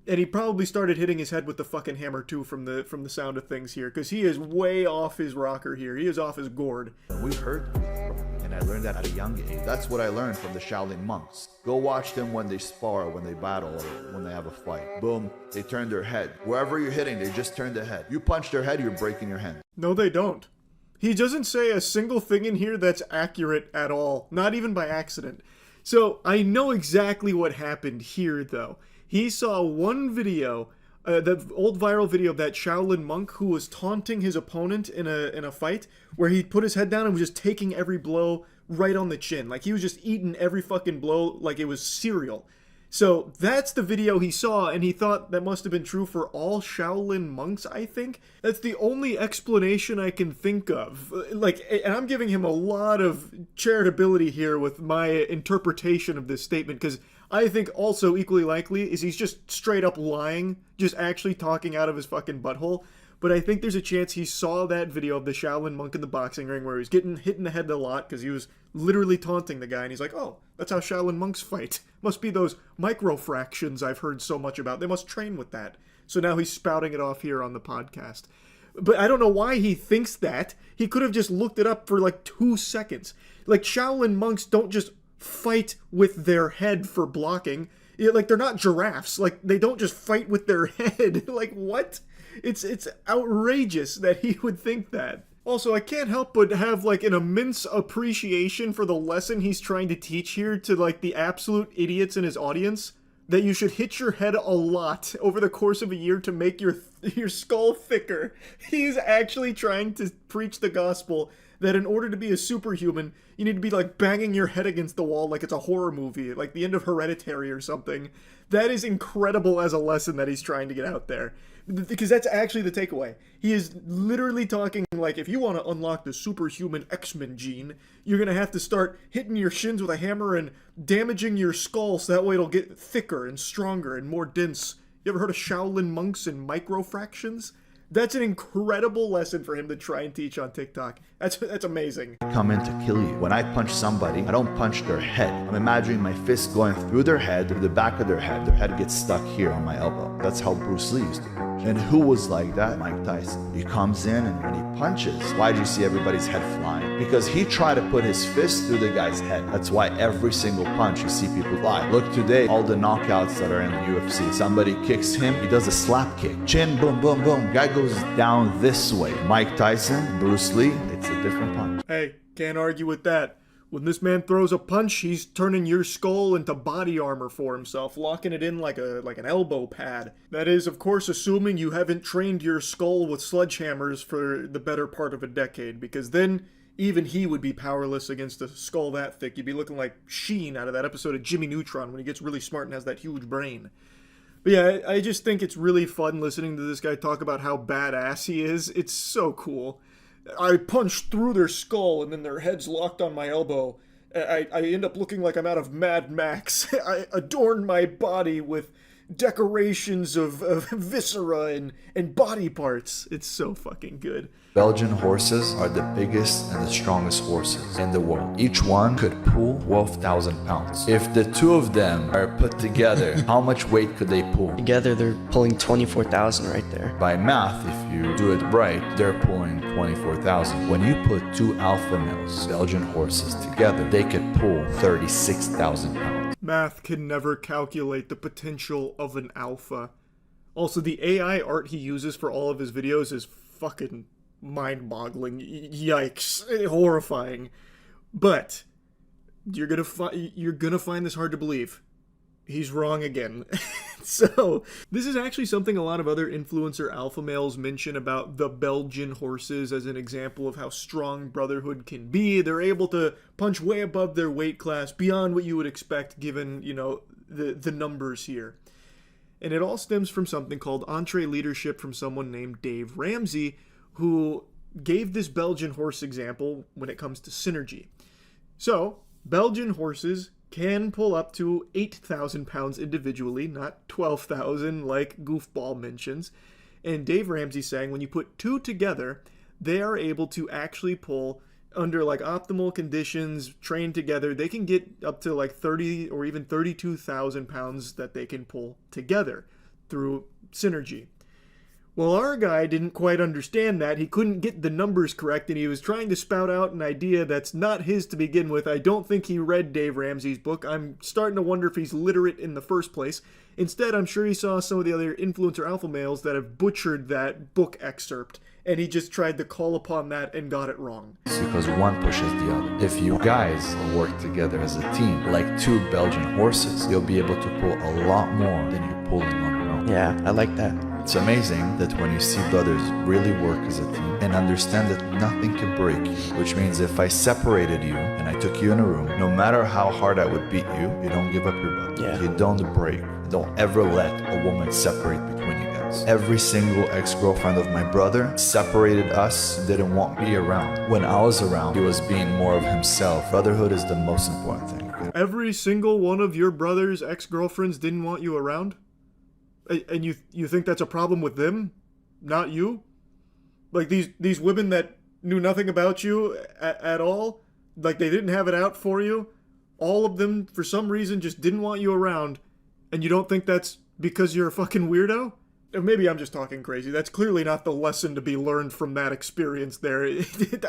and he probably started hitting his head with the fucking hammer too from the sound of things here, because he is way off his rocker here. He is off his gourd. We hurt people, and I learned that at a young age. That's what I learned from the Shaolin monks. Go watch them when they spar, when they battle, or when they have a fight. Boom, they turn their head. Wherever you're hitting, they just turn their head. You punch their head, you're breaking your hand. No, they don't. He doesn't say a single thing in here that's accurate at all, not even by accident. So I know exactly what happened here, though. He saw one video, the old viral video of that Shaolin monk who was taunting his opponent in a fight, where he put his head down and was just taking every blow right on the chin. Like, he was just eating every fucking blow like it was cereal. So that's the video he saw, and he thought that must have been true for all Shaolin monks, I think. That's the only explanation I can think of. Like, and I'm giving him a lot of charitability here with my interpretation of this statement, because I think also equally likely is he's just straight up lying, just actually talking out of his fucking butthole. But I think there's a chance he saw that video of the Shaolin monk in the boxing ring where he was getting hit in the head a lot because he was literally taunting the guy, and he's like, oh, that's how Shaolin monks fight. Must be those microfractions I've heard so much about. They must train with that. So now he's spouting it off here on the podcast. But I don't know why he thinks that. He could have just looked it up for like 2 seconds. Like, Shaolin monks don't just fight with their head for blocking. Like, they're not giraffes. Like, they don't just fight with their head. Like, what? It's outrageous that he would think that. Also, I can't help but have, like, an immense appreciation for the lesson he's trying to teach here to, like, the absolute idiots in his audience. That you should hit your head a lot over the course of a year to make your skull thicker. He's actually trying to preach the gospel that in order to be a superhuman, you need to be, like, banging your head against the wall like it's a horror movie, like the end of Hereditary or something. That is incredible as a lesson that he's trying to get out there. Because that's actually the takeaway. He is literally talking like, if you want to unlock the superhuman X-Men gene, you're going to have to start hitting your shins with a hammer and damaging your skull so that way it'll get thicker and stronger and more dense. You ever heard of Shaolin monks and microfractions? That's an incredible lesson for him to try and teach on TikTok. That's amazing. Come in to kill you. When I punch somebody, I don't punch their head. I'm imagining my fist going through their head, through the back of their head. Their head gets stuck here on my elbow. That's how Bruce Lee used to do. And who was like that? Mike Tyson. He comes in and when he punches, why do you see everybody's head flying? Because he tried to put his fist through the guy's head. That's why every single punch you see people fly. Look today, all the knockouts that are in the UFC. Somebody kicks him, he does a slap kick. Chin, boom, boom, boom. Guy goes down this way. Mike Tyson, Bruce Lee, it's a different punch. Hey, can't argue with that. When this man throws a punch, he's turning your skull into body armor for himself, locking it in like an elbow pad. That is, of course, assuming you haven't trained your skull with sledgehammers for the better part of a decade, because then even he would be powerless against a skull that thick. You'd be looking like Sheen out of that episode of Jimmy Neutron when he gets really smart and has that huge brain. But yeah, I just think it's really fun listening to this guy talk about how badass he is. It's so cool. I punch through their skull and then their head's locked on my elbow. I end up looking like I'm out of Mad Max. I adorn my body with decorations of viscera and body parts. It's so fucking good. Belgian horses are the biggest and the strongest horses in the world. Each one could pull 12,000 pounds. If the two of them are put together, how much weight could they pull? Together, they're pulling 24,000 right there. By math, if you do it right, they're pulling 24,000. When you put two alpha males, Belgian horses, together, they could pull 36,000 pounds. Math can never calculate the potential of an alpha. Also, the AI art he uses for all of his videos is fucking mind-boggling. Yikes. Horrifying. But you're gonna find this hard to believe. He's wrong again. So, this is actually something a lot of other influencer alpha males mention about the Belgian horses as an example of how strong brotherhood can be. They're able to punch way above their weight class, beyond what you would expect given, you know, the numbers here. And it all stems from something called entree leadership from someone named Dave Ramsey, who gave this Belgian horse example when it comes to synergy. So, Belgian horses can pull up to 8,000 pounds individually, not 12,000 like Goofball mentions. And Dave Ramsey saying when you put two together, they are able to actually pull under like optimal conditions, trained together, they can get up to like 30 or even 32,000 pounds that they can pull together through synergy. Well, our guy didn't quite understand that. He couldn't get the numbers correct, and he was trying to spout out an idea that's not his to begin with. I don't think he read Dave Ramsey's book. I'm starting to wonder if he's literate in the first place. Instead, I'm sure he saw some of the other influencer alpha males that have butchered that book excerpt, and he just tried to call upon that and got it wrong. It's because one pushes the other. If you guys work together as a team, like two Belgian horses, you'll be able to pull a lot more than you're pulling on your own. Yeah, I like that. It's amazing that when you see brothers really work as a team and understand that nothing can break you, which means if I separated you and I took you in a room, no matter how hard I would beat you, you don't give up your brother. Yeah. You don't break. Don't ever let a woman separate between you guys. Every single ex-girlfriend of my brother separated us, didn't want me around. When I was around, he was being more of himself. Brotherhood is the most important thing. Okay? Every single one of your brother's ex-girlfriends didn't want you around? And you think that's a problem with them, not you? Like these women that knew nothing about you at all, like they didn't have it out for you, all of them for some reason just didn't want you around, and you don't think that's because you're a fucking weirdo? Maybe I'm just talking crazy. That's clearly not the lesson to be learned from that experience there.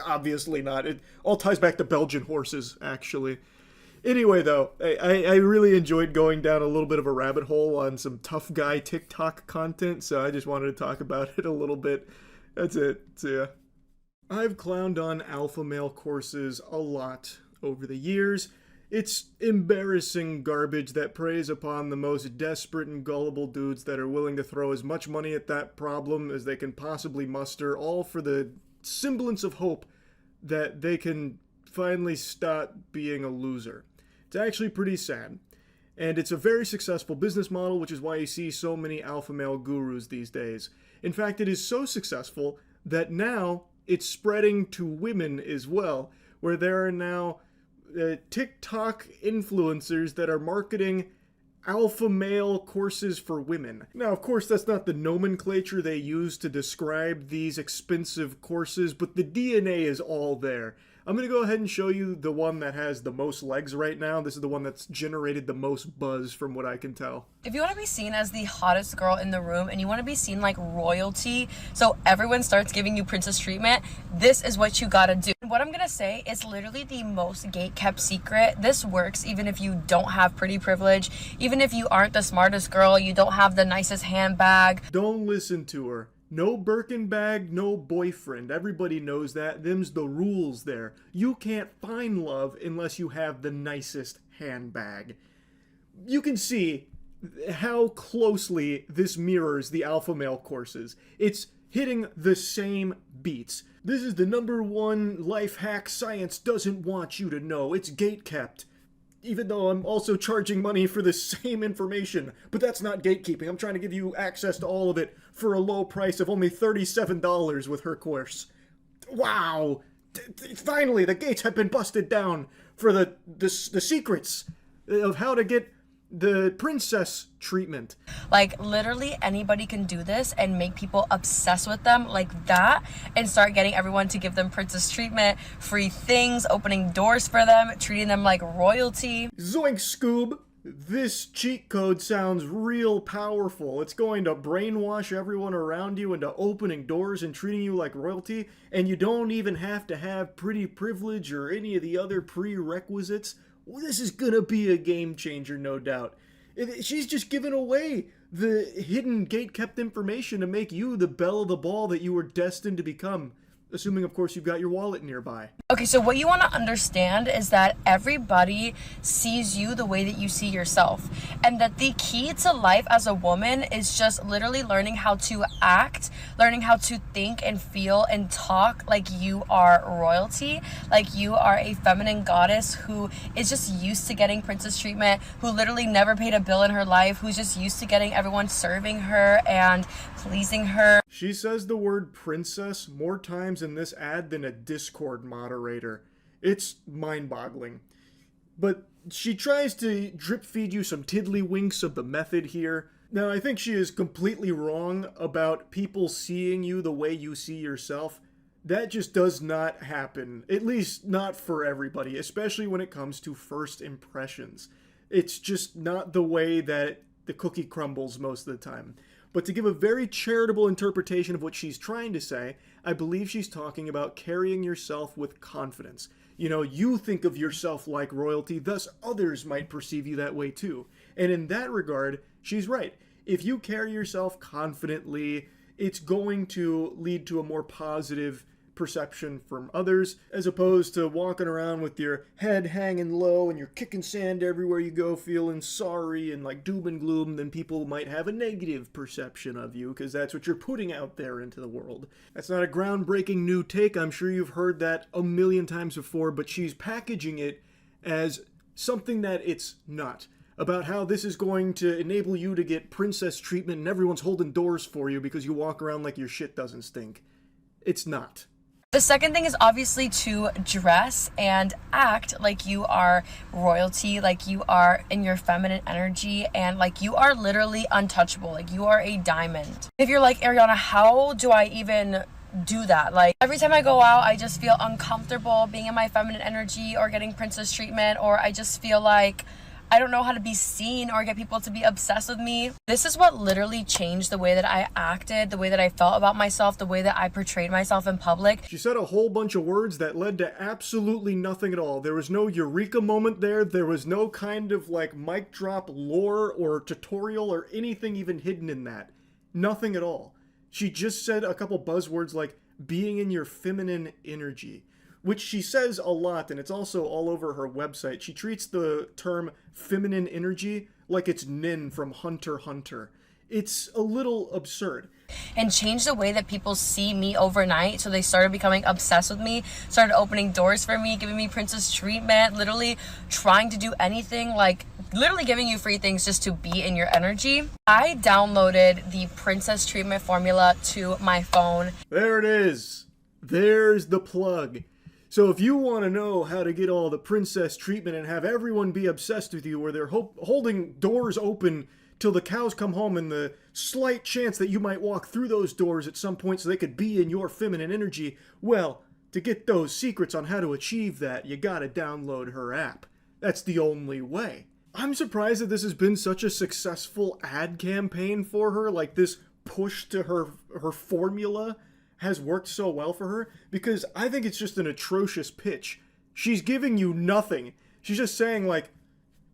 Obviously not. It all ties back to Belgian horses, actually. Anyway, though, I really enjoyed going down a little bit of a rabbit hole on some tough guy TikTok content, so I just wanted to talk about it a little bit. That's it. So, yeah. I've clowned on alpha male courses a lot over the years. It's embarrassing garbage that preys upon the most desperate and gullible dudes that are willing to throw as much money at that problem as they can possibly muster, all for the semblance of hope that they can finally stop being a loser. It's actually pretty sad. And it's a very successful business model, which is why you see so many alpha male gurus these days. In fact, it is so successful that now it's spreading to women as well, where there are now TikTok influencers that are marketing alpha male courses for women. Now, of course, that's not the nomenclature they use to describe these expensive courses, but the DNA is all there. I'm going to go ahead and show you the one that has the most legs right now. This is the one that's generated the most buzz from what I can tell. If you want to be seen as the hottest girl in the room and you want to be seen like royalty, so everyone starts giving you princess treatment, this is what you gotta do. What I'm gonna say is literally the most gate-kept secret. This works even if you don't have pretty privilege, even if you aren't the smartest girl, you don't have the nicest handbag. Don't listen to her. No Birkin bag, no boyfriend. Everybody knows that. Them's the rules there. You can't find love unless you have the nicest handbag. You can see how closely this mirrors the alpha male courses. It's hitting the same beats. This is the #1 life hack science doesn't want you to know. It's gate-kept. Even though I'm also charging money for the same information. But that's not gatekeeping. I'm trying to give you access to all of it for a low price of only $37 with her course. Wow! Finally, the gates have been busted down for the secrets of how to get the princess treatment. Like, literally anybody can do this and make people obsessed with them like that and start getting everyone to give them princess treatment, free things, opening doors for them, treating them like royalty. Zoink, Scoob! This cheat code sounds real powerful. It's going to brainwash everyone around you into opening doors and treating you like royalty, and you don't even have to have pretty privilege or any of the other prerequisites. This is gonna be a game changer, no doubt. She's just giving away the hidden gate-kept information to make you the belle of the ball that you were destined to become. Assuming, of course, you've got your wallet nearby. Okay, so what you want to understand is that everybody sees you the way that you see yourself. And that the key to life as a woman is just literally learning how to act, learning how to think and feel and talk like you are royalty, like you are a feminine goddess who is just used to getting princess treatment, who literally never paid a bill in her life, who's just used to getting everyone serving her and pleasing her. She says the word princess more times in this ad than a Discord moderator. It's mind-boggling. But she tries to drip feed you some tiddlywinks of the method here. Now, I think she is completely wrong about people seeing you the way you see yourself. That just does not happen, at least not for everybody, especially when it comes to first impressions. It's just not the way that the cookie crumbles most of the time. But to give a very charitable interpretation of what she's trying to say, I believe she's talking about carrying yourself with confidence. You know, you think of yourself like royalty, thus others might perceive you that way too. And in that regard, she's right. If you carry yourself confidently, it's going to lead to a more positive perception from others, as opposed to walking around with your head hanging low and you're kicking sand everywhere you go, feeling sorry and like doom and gloom. Then people might have a negative perception of you because that's what you're putting out there into the world. That's not a groundbreaking new take. I'm sure you've heard that a million times before, but she's packaging it as something that it's not. About how this is going to enable you to get princess treatment and everyone's holding doors for you because you walk around like your shit doesn't stink. It's not. The second thing is obviously to dress and act like you are royalty, like you are in your feminine energy, and like you are literally untouchable, like you are a diamond. If you're like, Ariana, how do I even do that? Like, every time I go out, I just feel uncomfortable being in my feminine energy or getting princess treatment, or I just feel like I don't know how to be seen or get people to be obsessed with me. This is what literally changed the way that I acted, the way that I felt about myself, the way that I portrayed myself in public. She said a whole bunch of words that led to absolutely nothing at all. There was no eureka moment there. There was no kind of like mic drop lore or tutorial or anything even hidden in that. Nothing at all. She just said a couple buzzwords like being in your feminine energy, which she says a lot, and it's also all over her website. She treats the term feminine energy like it's Nin from Hunter x Hunter. It's a little absurd. And changed the way that people see me overnight. So they started becoming obsessed with me, started opening doors for me, giving me princess treatment, literally trying to do anything, like literally giving you free things just to be in your energy. I downloaded the princess treatment formula to my phone. There it is. There's the plug. So if you want to know how to get all the princess treatment and have everyone be obsessed with you, where they're holding doors open till the cows come home and the slight chance that you might walk through those doors at some point so they could be in your feminine energy, well, to get those secrets on how to achieve that, you gotta download her app. That's the only way. I'm surprised that this has been such a successful ad campaign for her, like this push to her formula has worked so well for her, because I think it's just an atrocious pitch. She's giving you nothing. She's just saying like,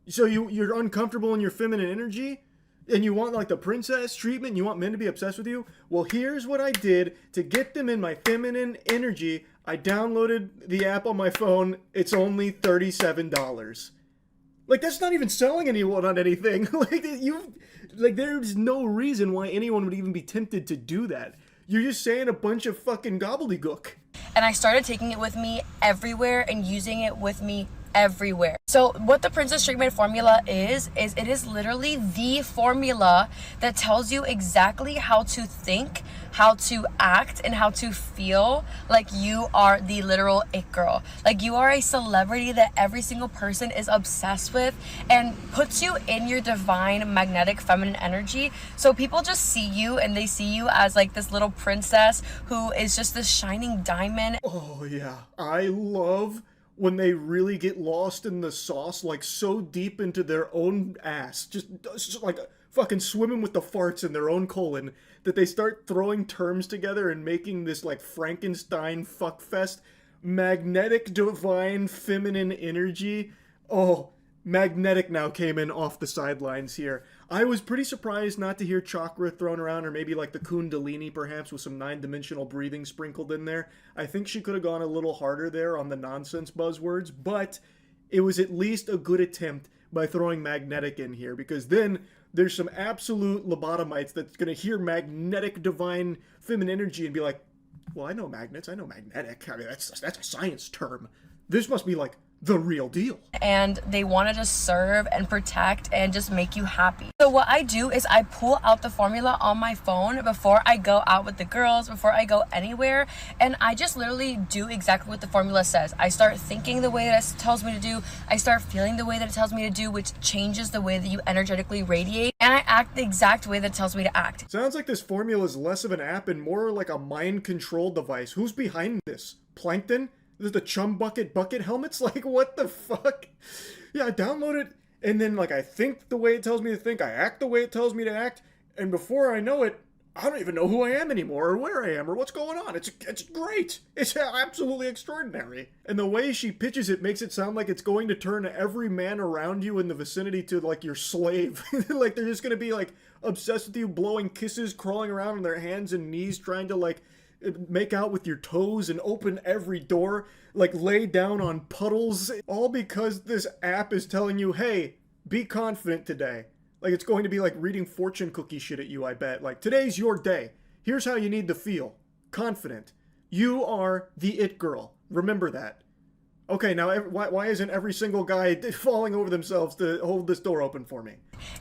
so you're uncomfortable in your feminine energy? And you want like the princess treatment, you want men to be obsessed with you? Well, here's what I did to get them in my feminine energy. I downloaded the app on my phone. It's only $37. Like, that's not even selling anyone on anything. There's no reason why anyone would even be tempted to do that. You're just saying a bunch of fucking gobbledygook. And I started taking it with me everywhere and using it with me everywhere. So what the princess treatment formula is it is literally the formula that tells you exactly how to think, how to act, and how to feel like you are the literal it girl. Like you are a celebrity that every single person is obsessed with, and puts you in your divine magnetic feminine energy. So people just see you and they see you as like this little princess who is just this shining diamond. Oh yeah, I love when they really get lost in the sauce, like so deep into their own ass, just like fucking swimming with the farts in their own colon, that they start throwing terms together and making this like Frankenstein fuckfest. Magnetic divine feminine energy. Oh, magnetic now came in off the sidelines here. I was pretty surprised not to hear chakra thrown around, or maybe like the kundalini perhaps with some 9-dimensional breathing sprinkled in there. I think she could have gone a little harder there on the nonsense buzzwords, but it was at least a good attempt by throwing magnetic in here, because then there's some absolute lobotomites that's going to hear magnetic divine feminine energy and be like, well, I know magnets, I know magnetic. I mean, that's a science term. This must be like the real deal. And they wanted to serve and protect and just make you happy. So what I do is I pull out the formula on my phone before I go out with the girls, before I go anywhere, and I just literally do exactly what the formula says. I start thinking the way that it tells me to do, I start feeling the way that it tells me to do, which changes the way that you energetically radiate, and I act the exact way that it tells me to act. Sounds like this formula is less of an app and more like a mind control device. Who's behind this? Plankton? Is it the chum bucket helmets? Like, what the fuck? Yeah, I download it, and then, like, I think the way it tells me to think, I act the way it tells me to act, and before I know it, I don't even know who I am anymore, or where I am, or what's going on. It's great. It's absolutely extraordinary. And the way she pitches it makes it sound like it's going to turn every man around you in the vicinity to, like, your slave. Like, they're just gonna be, like, obsessed with you, blowing kisses, crawling around on their hands and knees, trying to, like, make out with your toes and open every door, like lay down on puddles, all because this app is telling you, hey, be confident today. Like, it's going to be like reading fortune cookie shit at you, I bet. Like, today's your day. Here's how you need to feel. Confident. You are the it girl. Remember that. Okay, now why isn't every single guy falling over themselves to hold this door open for me?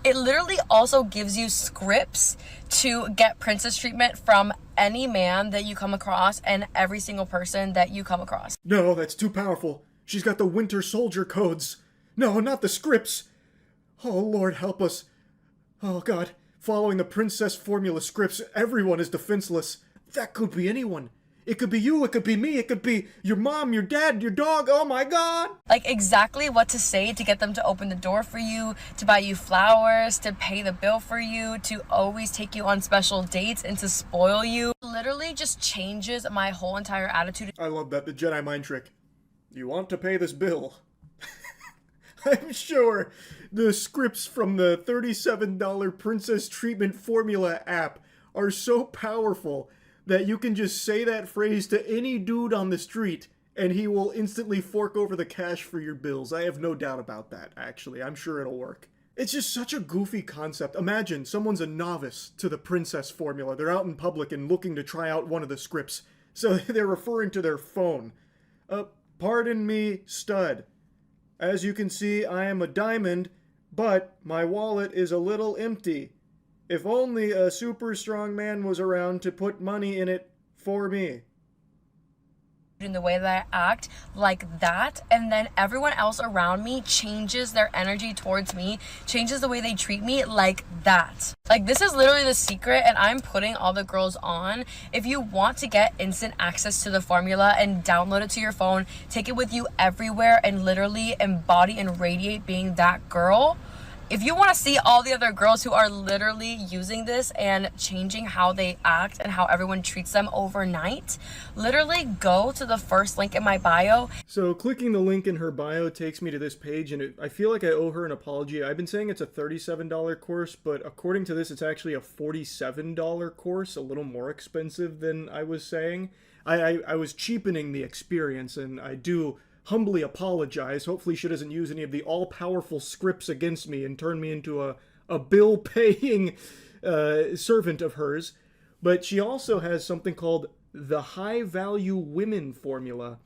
It literally also gives you scripts to get princess treatment from any man that you come across and every single person that you come across. No, that's too powerful. She's got the Winter Soldier codes. No, not the scripts. Oh, Lord, help us. Oh, God. Following the princess formula scripts, everyone is defenseless. That could be anyone. It could be you, it could be me, it could be your mom, your dad, your dog, oh my god! Like exactly what to say to get them to open the door for you, to buy you flowers, to pay the bill for you, to always take you on special dates and to spoil you. Literally just changes my whole entire attitude. I love that, the Jedi mind trick. You want to pay this bill? I'm sure the scripts from the $37 Princess Treatment Formula app are so powerful that you can just say that phrase to any dude on the street and he will instantly fork over the cash for your bills. I have no doubt about that, actually. I'm sure it'll work. It's just such a goofy concept. Imagine someone's a novice to the princess formula. They're out in public and looking to try out one of the scripts. So they're referring to their phone. Pardon me, stud. As you can see, I am a diamond, but my wallet is a little empty. If only a super strong man was around to put money in it for me. In the way that I act like that, and then everyone else around me changes their energy towards me, changes the way they treat me like that. Like this is literally the secret, and I'm putting all the girls on. If you want to get instant access to the formula and download it to your phone, take it with you everywhere and literally embody and radiate being that girl. If you want to see all the other girls who are literally using this and changing how they act and how everyone treats them overnight, literally go to the first link in my bio. So clicking the link in her bio takes me to this page, and I feel like I owe her an apology. I've been saying it's a $37 course, but according to this, it's actually a $47 course, a little more expensive than I was saying. I was cheapening the experience, and I do humbly apologize. Hopefully she doesn't use any of the all-powerful scripts against me and turn me into a bill-paying servant of hers. But she also has something called the high-value women formula.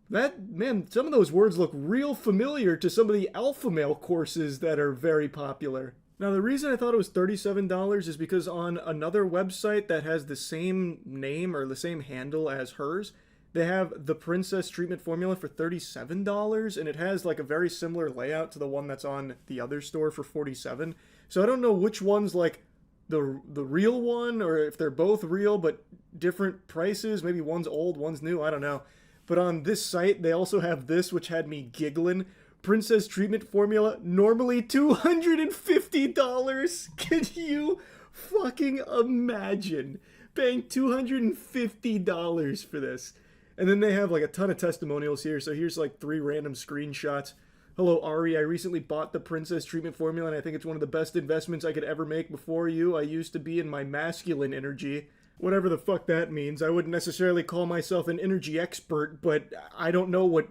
Man, some of those words look real familiar to some of the alpha male courses that are very popular. Now, the reason I thought it was $37 is because on another website that has the same name or the same handle as hers, they have the Princess Treatment Formula for $37, and it has like a very similar layout to the one that's on the other store for $47. So I don't know which one's like the real one, or if they're both real but different prices. Maybe one's old, one's new, I don't know. But on this site, they also have this, which had me giggling. Princess Treatment Formula, normally $250. Can you fucking imagine paying $250 for this? And then they have like a ton of testimonials here. So here's like 3 random screenshots. Hello, Ari. I recently bought the Princess Treatment Formula, and I think it's one of the best investments I could ever make before you. I used to be in my masculine energy. Whatever the fuck that means. I wouldn't necessarily call myself an energy expert, but I don't know what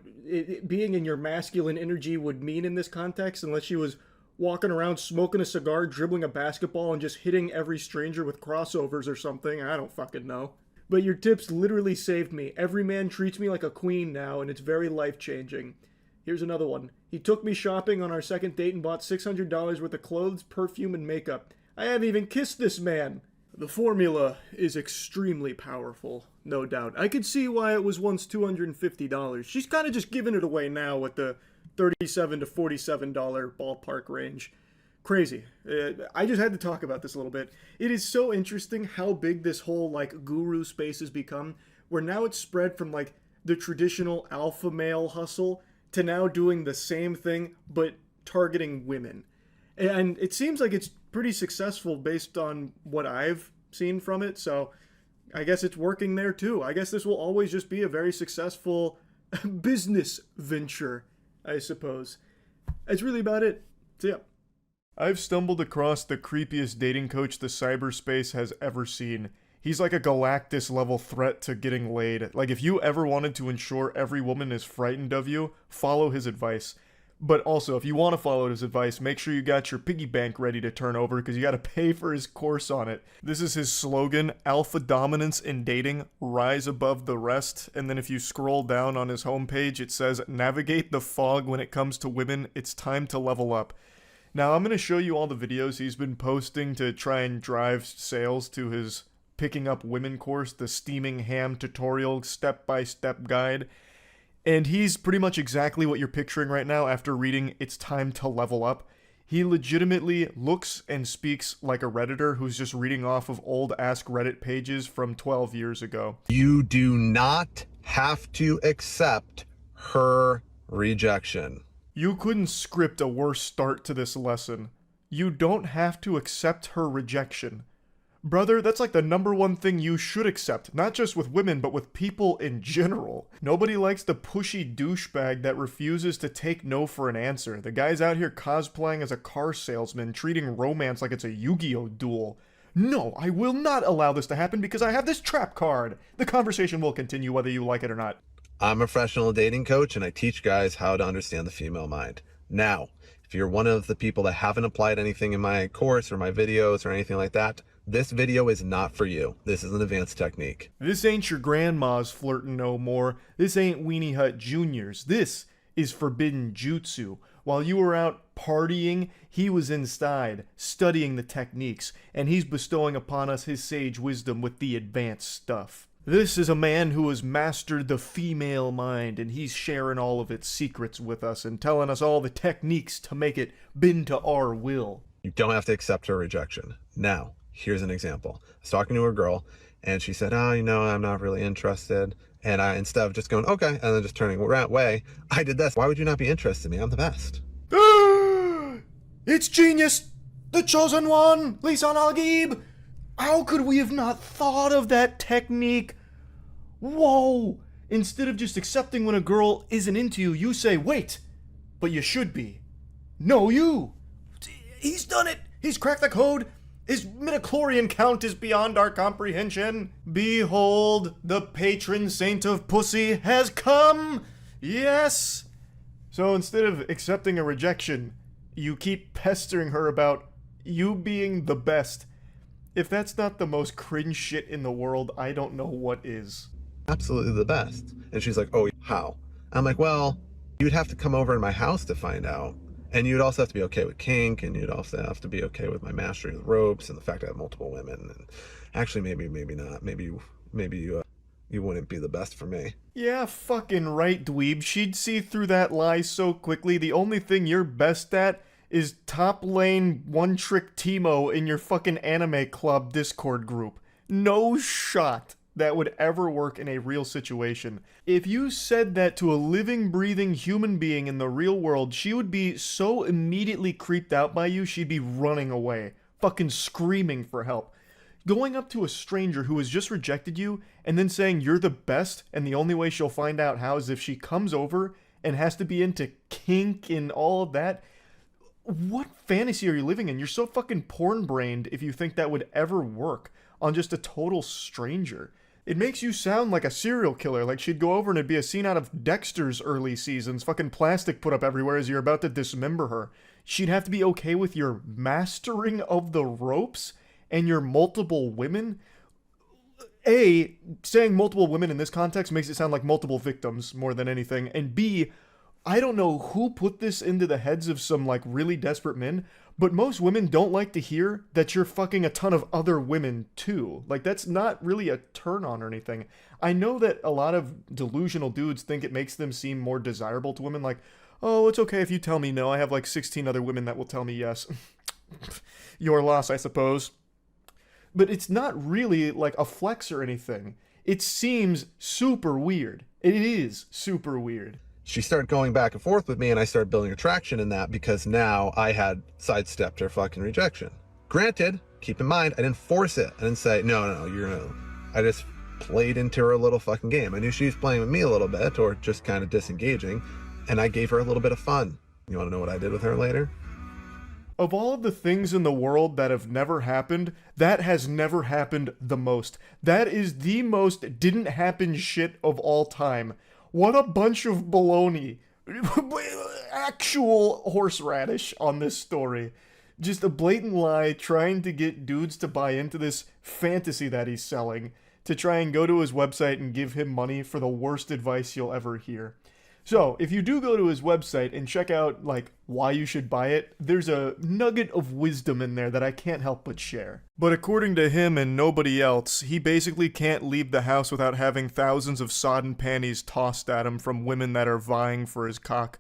being in your masculine energy would mean in this context unless she was walking around smoking a cigar, dribbling a basketball, and just hitting every stranger with crossovers or something. I don't fucking know. But your tips literally saved me. Every man treats me like a queen now, and it's very life-changing. Here's another one. He took me shopping on our second date and bought $600 worth of clothes, perfume, and makeup. I haven't even kissed this man. The formula is extremely powerful, no doubt. I could see why it was once $250. She's kind of just giving it away now with the $37 to $47 ballpark range. Crazy. I just had to talk about this a little bit. It is so interesting how big this whole like guru space has become, where now it's spread from like the traditional alpha male hustle to now doing the same thing but targeting women. And it seems like it's pretty successful based on what I've seen from it, so I guess it's working there too. I guess this will always just be a very successful business venture, I suppose. That's really about it. So yeah. I've stumbled across the creepiest dating coach the cyberspace has ever seen. He's like a Galactus-level threat to getting laid. Like, if you ever wanted to ensure every woman is frightened of you, follow his advice. But also, if you want to follow his advice, make sure you got your piggy bank ready to turn over, because you got to pay for his course on it. This is his slogan: alpha dominance in dating, rise above the rest. And then if you scroll down on his homepage, it says, navigate the fog when it comes to women, it's time to level up. Now, I'm going to show you all the videos he's been posting to try and drive sales to his Picking Up Women course, the steaming ham tutorial step-by-step guide. And he's pretty much exactly what you're picturing right now after reading It's Time to Level Up. He legitimately looks and speaks like a Redditor who's just reading off of old Ask Reddit pages from 12 years ago. You do not have to accept her rejection. You couldn't script a worse start to this lesson. You don't have to accept her rejection. Brother, that's like the #1 thing you should accept, not just with women, but with people in general. Nobody likes the pushy douchebag that refuses to take no for an answer. The guy's out here cosplaying as a car salesman, treating romance like it's a Yu-Gi-Oh duel. No, I will not allow this to happen because I have this trap card. The conversation will continue whether you like it or not. I'm a professional dating coach and I teach guys how to understand the female mind. Now, if you're one of the people that haven't applied anything in my course or my videos or anything like that, this video is not for you. This is an advanced technique. This ain't your grandma's flirting no more. This ain't Weenie Hut Juniors. This is forbidden jutsu. While you were out partying, he was inside, studying the techniques, and he's bestowing upon us his sage wisdom with the advanced stuff. This is a man who has mastered the female mind, and he's sharing all of its secrets with us and telling us all the techniques to make it bend to our will. You don't have to accept her rejection. Now, here's an example. I was talking to a girl, and she said, oh, I'm not really interested. And I, instead of just going, okay, and then just turning away, I did this. Why would you not be interested in me? I'm the best. It's genius! The chosen one! Lisan Al-Gaib! How could we have not thought of that technique? Whoa! Instead of just accepting when a girl isn't into you, you say, wait, but you should be. No, you! He's done it! He's cracked the code! His midichlorian count is beyond our comprehension. Behold, the patron saint of pussy has come! Yes! So instead of accepting a rejection, you keep pestering her about you being the best. If that's not the most cringe shit in the world, I don't know what is. Absolutely the best. And she's like, oh, how? I'm like, well, you'd have to come over to my house to find out. And you'd also have to be okay with kink, and you'd also have to be okay with my mastery of the ropes and the fact I have multiple women. And actually, maybe not. Maybe you wouldn't be the best for me. Yeah, fucking right, dweeb. She'd see through that lie so quickly. The only thing you're best at is top lane one-trick Teemo in your fucking anime club Discord group. No shot that would ever work in a real situation. If you said that to a living, breathing human being in the real world, she would be so immediately creeped out by you, she'd be running away, fucking screaming for help. Going up to a stranger who has just rejected you and then saying you're the best and the only way she'll find out how is if she comes over and has to be into kink and all of that. What fantasy are you living in? You're so fucking porn-brained if you think that would ever work on just a total stranger. It makes you sound like a serial killer, like she'd go over and it'd be a scene out of Dexter's early seasons, fucking plastic put up everywhere as you're about to dismember her. She'd have to be okay with your mastering of the ropes and your multiple women. A, saying multiple women in this context makes it sound like multiple victims more than anything, and B, I don't know who put this into the heads of some like really desperate men, but most women don't like to hear that you're fucking a ton of other women too. Like that's not really a turn on or anything. I know that a lot of delusional dudes think it makes them seem more desirable to women, like, oh, it's okay if you tell me no, I have like 16 other women that will tell me yes. Your loss, I suppose. But it's not really like a flex or anything. It seems super weird. It is super weird. She started going back and forth with me, and I started building attraction in that because now I had sidestepped her fucking rejection. Granted, keep in mind, I didn't force it. I didn't say, no, you're no. I just played into her little fucking game. I knew she was playing with me a little bit, or just kind of disengaging, and I gave her a little bit of fun. You want to know what I did with her later? Of all of the things in the world that have never happened, that has never happened the most. That is the most didn't happen shit of all time. What a bunch of baloney. Actual horseradish on this story. Just a blatant lie trying to get dudes to buy into this fantasy that he's selling, to try and go to his website and give him money for the worst advice you'll ever hear. So, if you do go to his website and check out, like, why you should buy it, there's a nugget of wisdom in there that I can't help but share. But according to him and nobody else, he basically can't leave the house without having thousands of sodden panties tossed at him from women that are vying for his cock.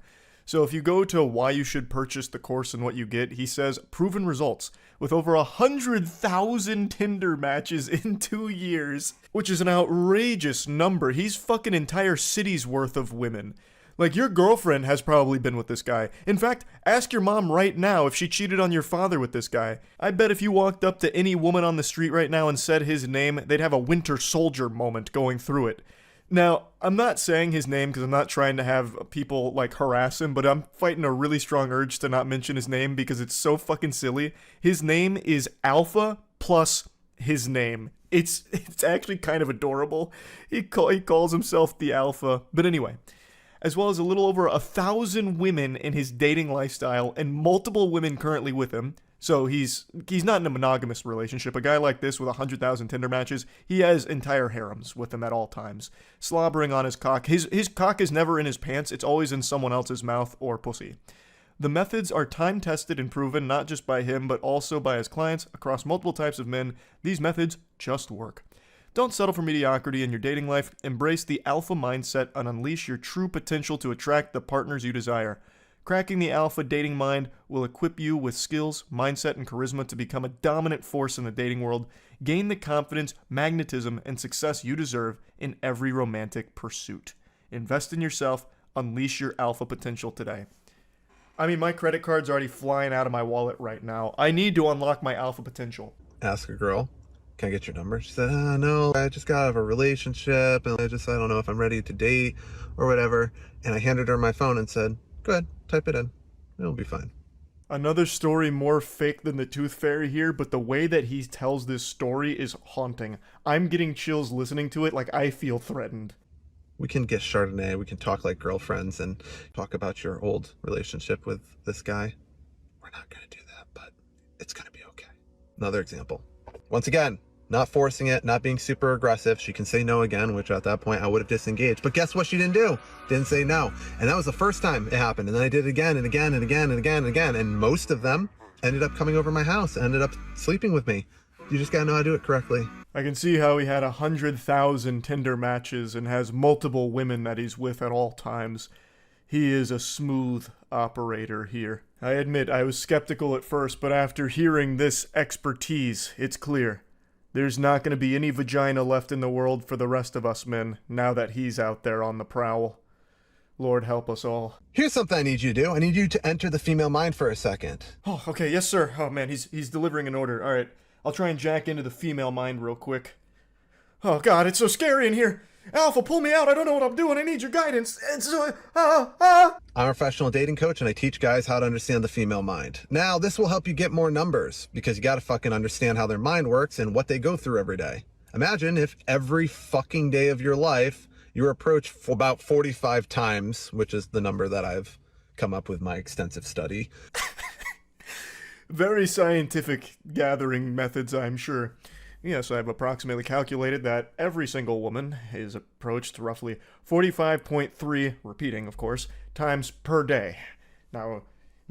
So if you go to why you should purchase the course and what you get, he says proven results with over 100,000 Tinder matches in 2 years, which is an outrageous number. He's fucking entire cities worth of women. Like, your girlfriend has probably been with this guy. In fact, ask your mom right now if she cheated on your father with this guy. I bet if you walked up to any woman on the street right now and said his name, they'd have a Winter Soldier moment going through it. Now, I'm not saying his name because I'm not trying to have people, like, harass him, but I'm fighting a really strong urge to not mention his name because it's so fucking silly. His name is Alpha plus his name. It's actually kind of adorable. He calls himself the Alpha. But anyway, as well as a little over 1,000 women in his dating lifestyle and multiple women currently with him. So he's not in a monogamous relationship. A guy like this with 100,000 Tinder matches, he has entire harems with him at all times. Slobbering on his cock. His cock is never in his pants. It's always in someone else's mouth or pussy. The methods are time-tested and proven not just by him, but also by his clients across multiple types of men. These methods just work. Don't settle for mediocrity in your dating life. Embrace the alpha mindset and unleash your true potential to attract the partners you desire. Cracking the alpha dating mind will equip you with skills, mindset, and charisma to become a dominant force in the dating world. Gain the confidence, magnetism, and success you deserve in every romantic pursuit. Invest in yourself. Unleash your alpha potential today. I mean, my credit card's already flying out of my wallet right now. I need to unlock my alpha potential. Ask a girl, can I get your number? She said, no, I just got out of a relationship and I don't know if I'm ready to date or whatever. And I handed her my phone and said, go ahead, type it in. It'll be fine. Another story more fake than the Tooth Fairy here, but the way that he tells this story is haunting. I'm getting chills listening to it, like I feel threatened. We can get Chardonnay, we can talk like girlfriends and talk about your old relationship with this guy. We're not going to do that, but it's going to be okay. Another example. Once again, not forcing it, not being super aggressive. She can say no again, which at that point I would have disengaged. But guess what she didn't do? Didn't say no. And that was the first time it happened. And then I did it again and again and again and again and again. And most of them ended up coming over my house, ended up sleeping with me. You just gotta know how to do it correctly. I can see how he had 100,000 Tinder matches and has multiple women that he's with at all times. He is a smooth operator here. I admit I was skeptical at first, but after hearing this expertise, it's clear. There's not going to be any vagina left in the world for the rest of us men, now that he's out there on the prowl. Lord help us all. Here's something I need you to do. I need you to enter the female mind for a second. Oh, okay, yes sir. Oh man, he's delivering an order. Alright, I'll try and jack into the female mind real quick. Oh god, it's so scary in here! Alpha, pull me out, I don't know what I'm doing, I need your guidance. I'm a professional dating coach and I teach guys how to understand the female mind. Now, this will help you get more numbers because you gotta fucking understand how their mind works and what they go through every day. Imagine if every fucking day of your life you were approached for about 45 times, which is the number that I've come up with my extensive study. Very scientific gathering methods, I'm sure. Yes, I've approximately calculated that every single woman is approached roughly 45.3, repeating of course, times per day. Now,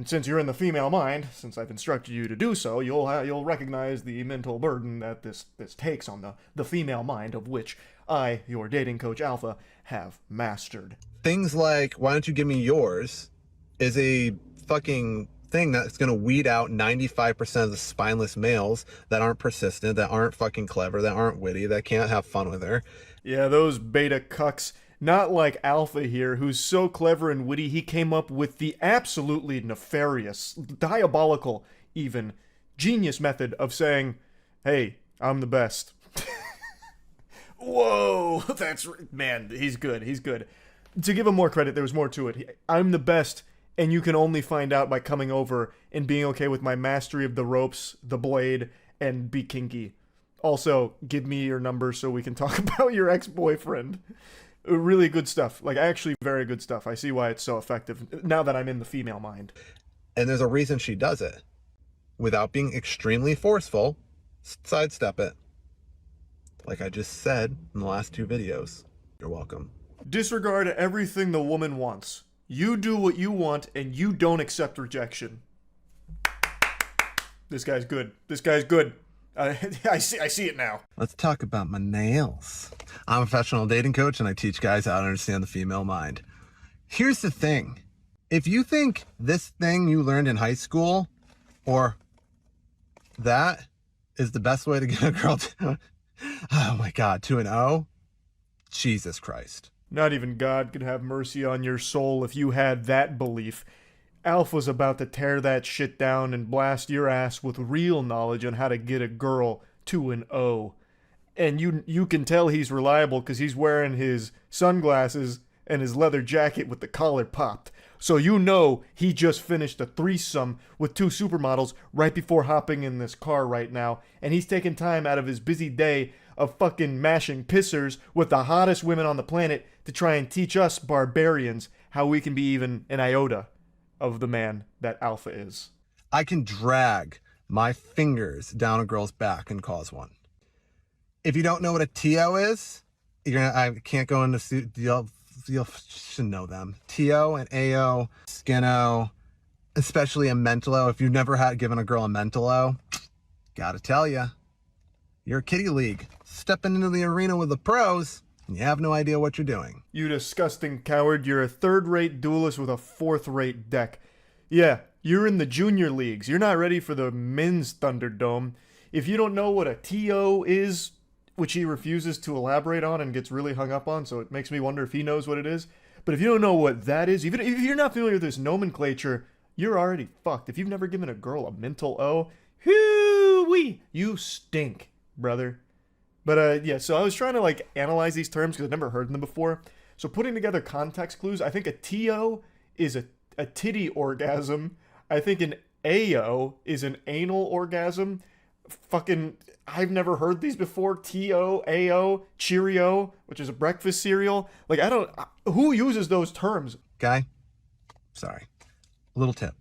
since you're in the female mind, since I've instructed you to do so, you'll recognize the mental burden that this takes on the female mind, of which I, your dating coach Alpha, have mastered. Things like, why don't you give me yours, is a fucking thing that's going to weed out 95% of the spineless males that aren't persistent, that aren't fucking clever, that aren't witty, that can't have fun with her. Yeah, those beta cucks. Not like Alpha here, who's so clever and witty he came up with the absolutely nefarious, diabolical even, genius method of saying, hey, I'm the best. Whoa, man, he's good. To give him more credit, there was more to it. I'm the best. And you can only find out by coming over and being okay with my mastery of the ropes, the blade, and be kinky. Also, give me your number so we can talk about your ex-boyfriend. Really good stuff. Like, actually very good stuff. I see why it's so effective now that I'm in the female mind. And there's a reason she does it. Without being extremely forceful, sidestep it. Like I just said in the last 2 videos. You're welcome. Disregard everything the woman wants. You do what you want, and you don't accept rejection. This guy's good. I see it now. Let's talk about my nails. I'm a professional dating coach, and I teach guys how to understand the female mind. Here's the thing. If you think this thing you learned in high school or that is the best way to get a girl to, oh my God, to an O, Jesus Christ. Not even God could have mercy on your soul if you had that belief. Alpha's about to tear that shit down and blast your ass with real knowledge on how to get a girl to an O. And you can tell he's reliable because he's wearing his sunglasses and his leather jacket with the collar popped. So you know he just finished a threesome with 2 supermodels right before hopping in this car right now. And he's taking time out of his busy day of fucking mashing pissers with the hottest women on the planet to try and teach us barbarians how we can be even an iota of the man that Alpha is. I can drag my fingers down a girl's back and cause one. If you don't know what a TO is, I can't go into, you should know them. TO and AO, Skino, especially a mental O. If you've never given a girl a mental O, gotta tell ya, you're a kiddie league. Stepping into the arena with the pros, and you have no idea what you're doing. You disgusting coward, you're a third-rate duelist with a fourth-rate deck. Yeah, you're in the junior leagues. You're not ready for the men's Thunderdome. If you don't know what a TO is, which he refuses to elaborate on and gets really hung up on, so it makes me wonder if he knows what it is. But if you don't know what that is, even if you're not familiar with this nomenclature, you're already fucked. If you've never given a girl a mental O, hoo-wee, you stink, brother. But yeah, so I was trying to like analyze these terms because I've never heard them before. So putting together context clues, I think a TO is a titty orgasm. I think an AO is an anal orgasm. Fucking, I've never heard these before. TO, AO, Cheerio, which is a breakfast cereal. Like, who uses those terms? Guy, sorry. Little tip.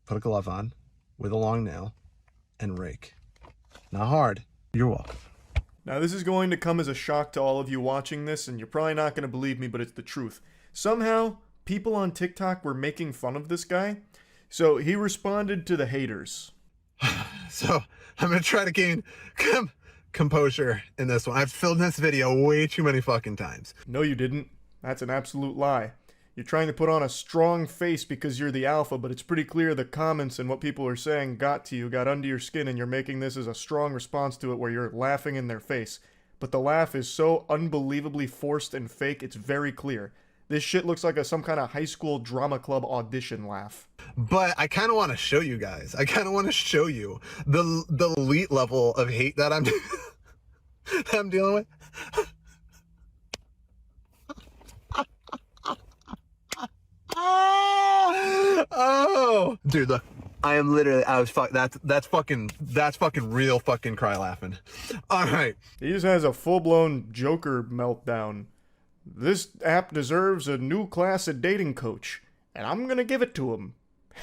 Put a glove on with a long nail and rake. Not hard. You're welcome. Now, this is going to come as a shock to all of you watching this, and you're probably not going to believe me, but it's the truth. Somehow, people on TikTok were making fun of this guy, so he responded to the haters. So, I'm going to try to gain composure in this one. I've filmed this video way too many fucking times. No, you didn't. That's an absolute lie. You're trying to put on a strong face because you're the alpha, but it's pretty clear the comments and what people are saying got to you, got under your skin, and you're making this as a strong response to it where you're laughing in their face. But the laugh is so unbelievably forced and fake, it's very clear. This shit looks like some kind of high school drama club audition laugh. But I kind of want to show you guys. I kind of want to show you the elite level of hate that I'm dealing with. Oh, dude, look. I am literally, that's fucking real fucking cry laughing. All right. He just has a full-blown Joker meltdown. This app deserves a new class of dating coach, and I'm gonna give it to him.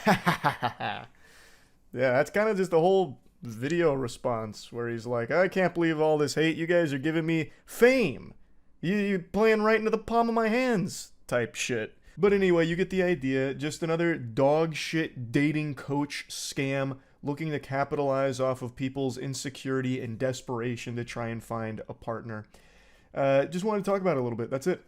Yeah, that's kind of just the whole video response where he's like, I can't believe all this hate. You guys are giving me fame. You playing right into the palm of my hands type shit. But anyway, you get the idea. Just another dog shit dating coach scam looking to capitalize off of people's insecurity and desperation to try and find a partner. Just wanted to talk about it a little bit. That's it.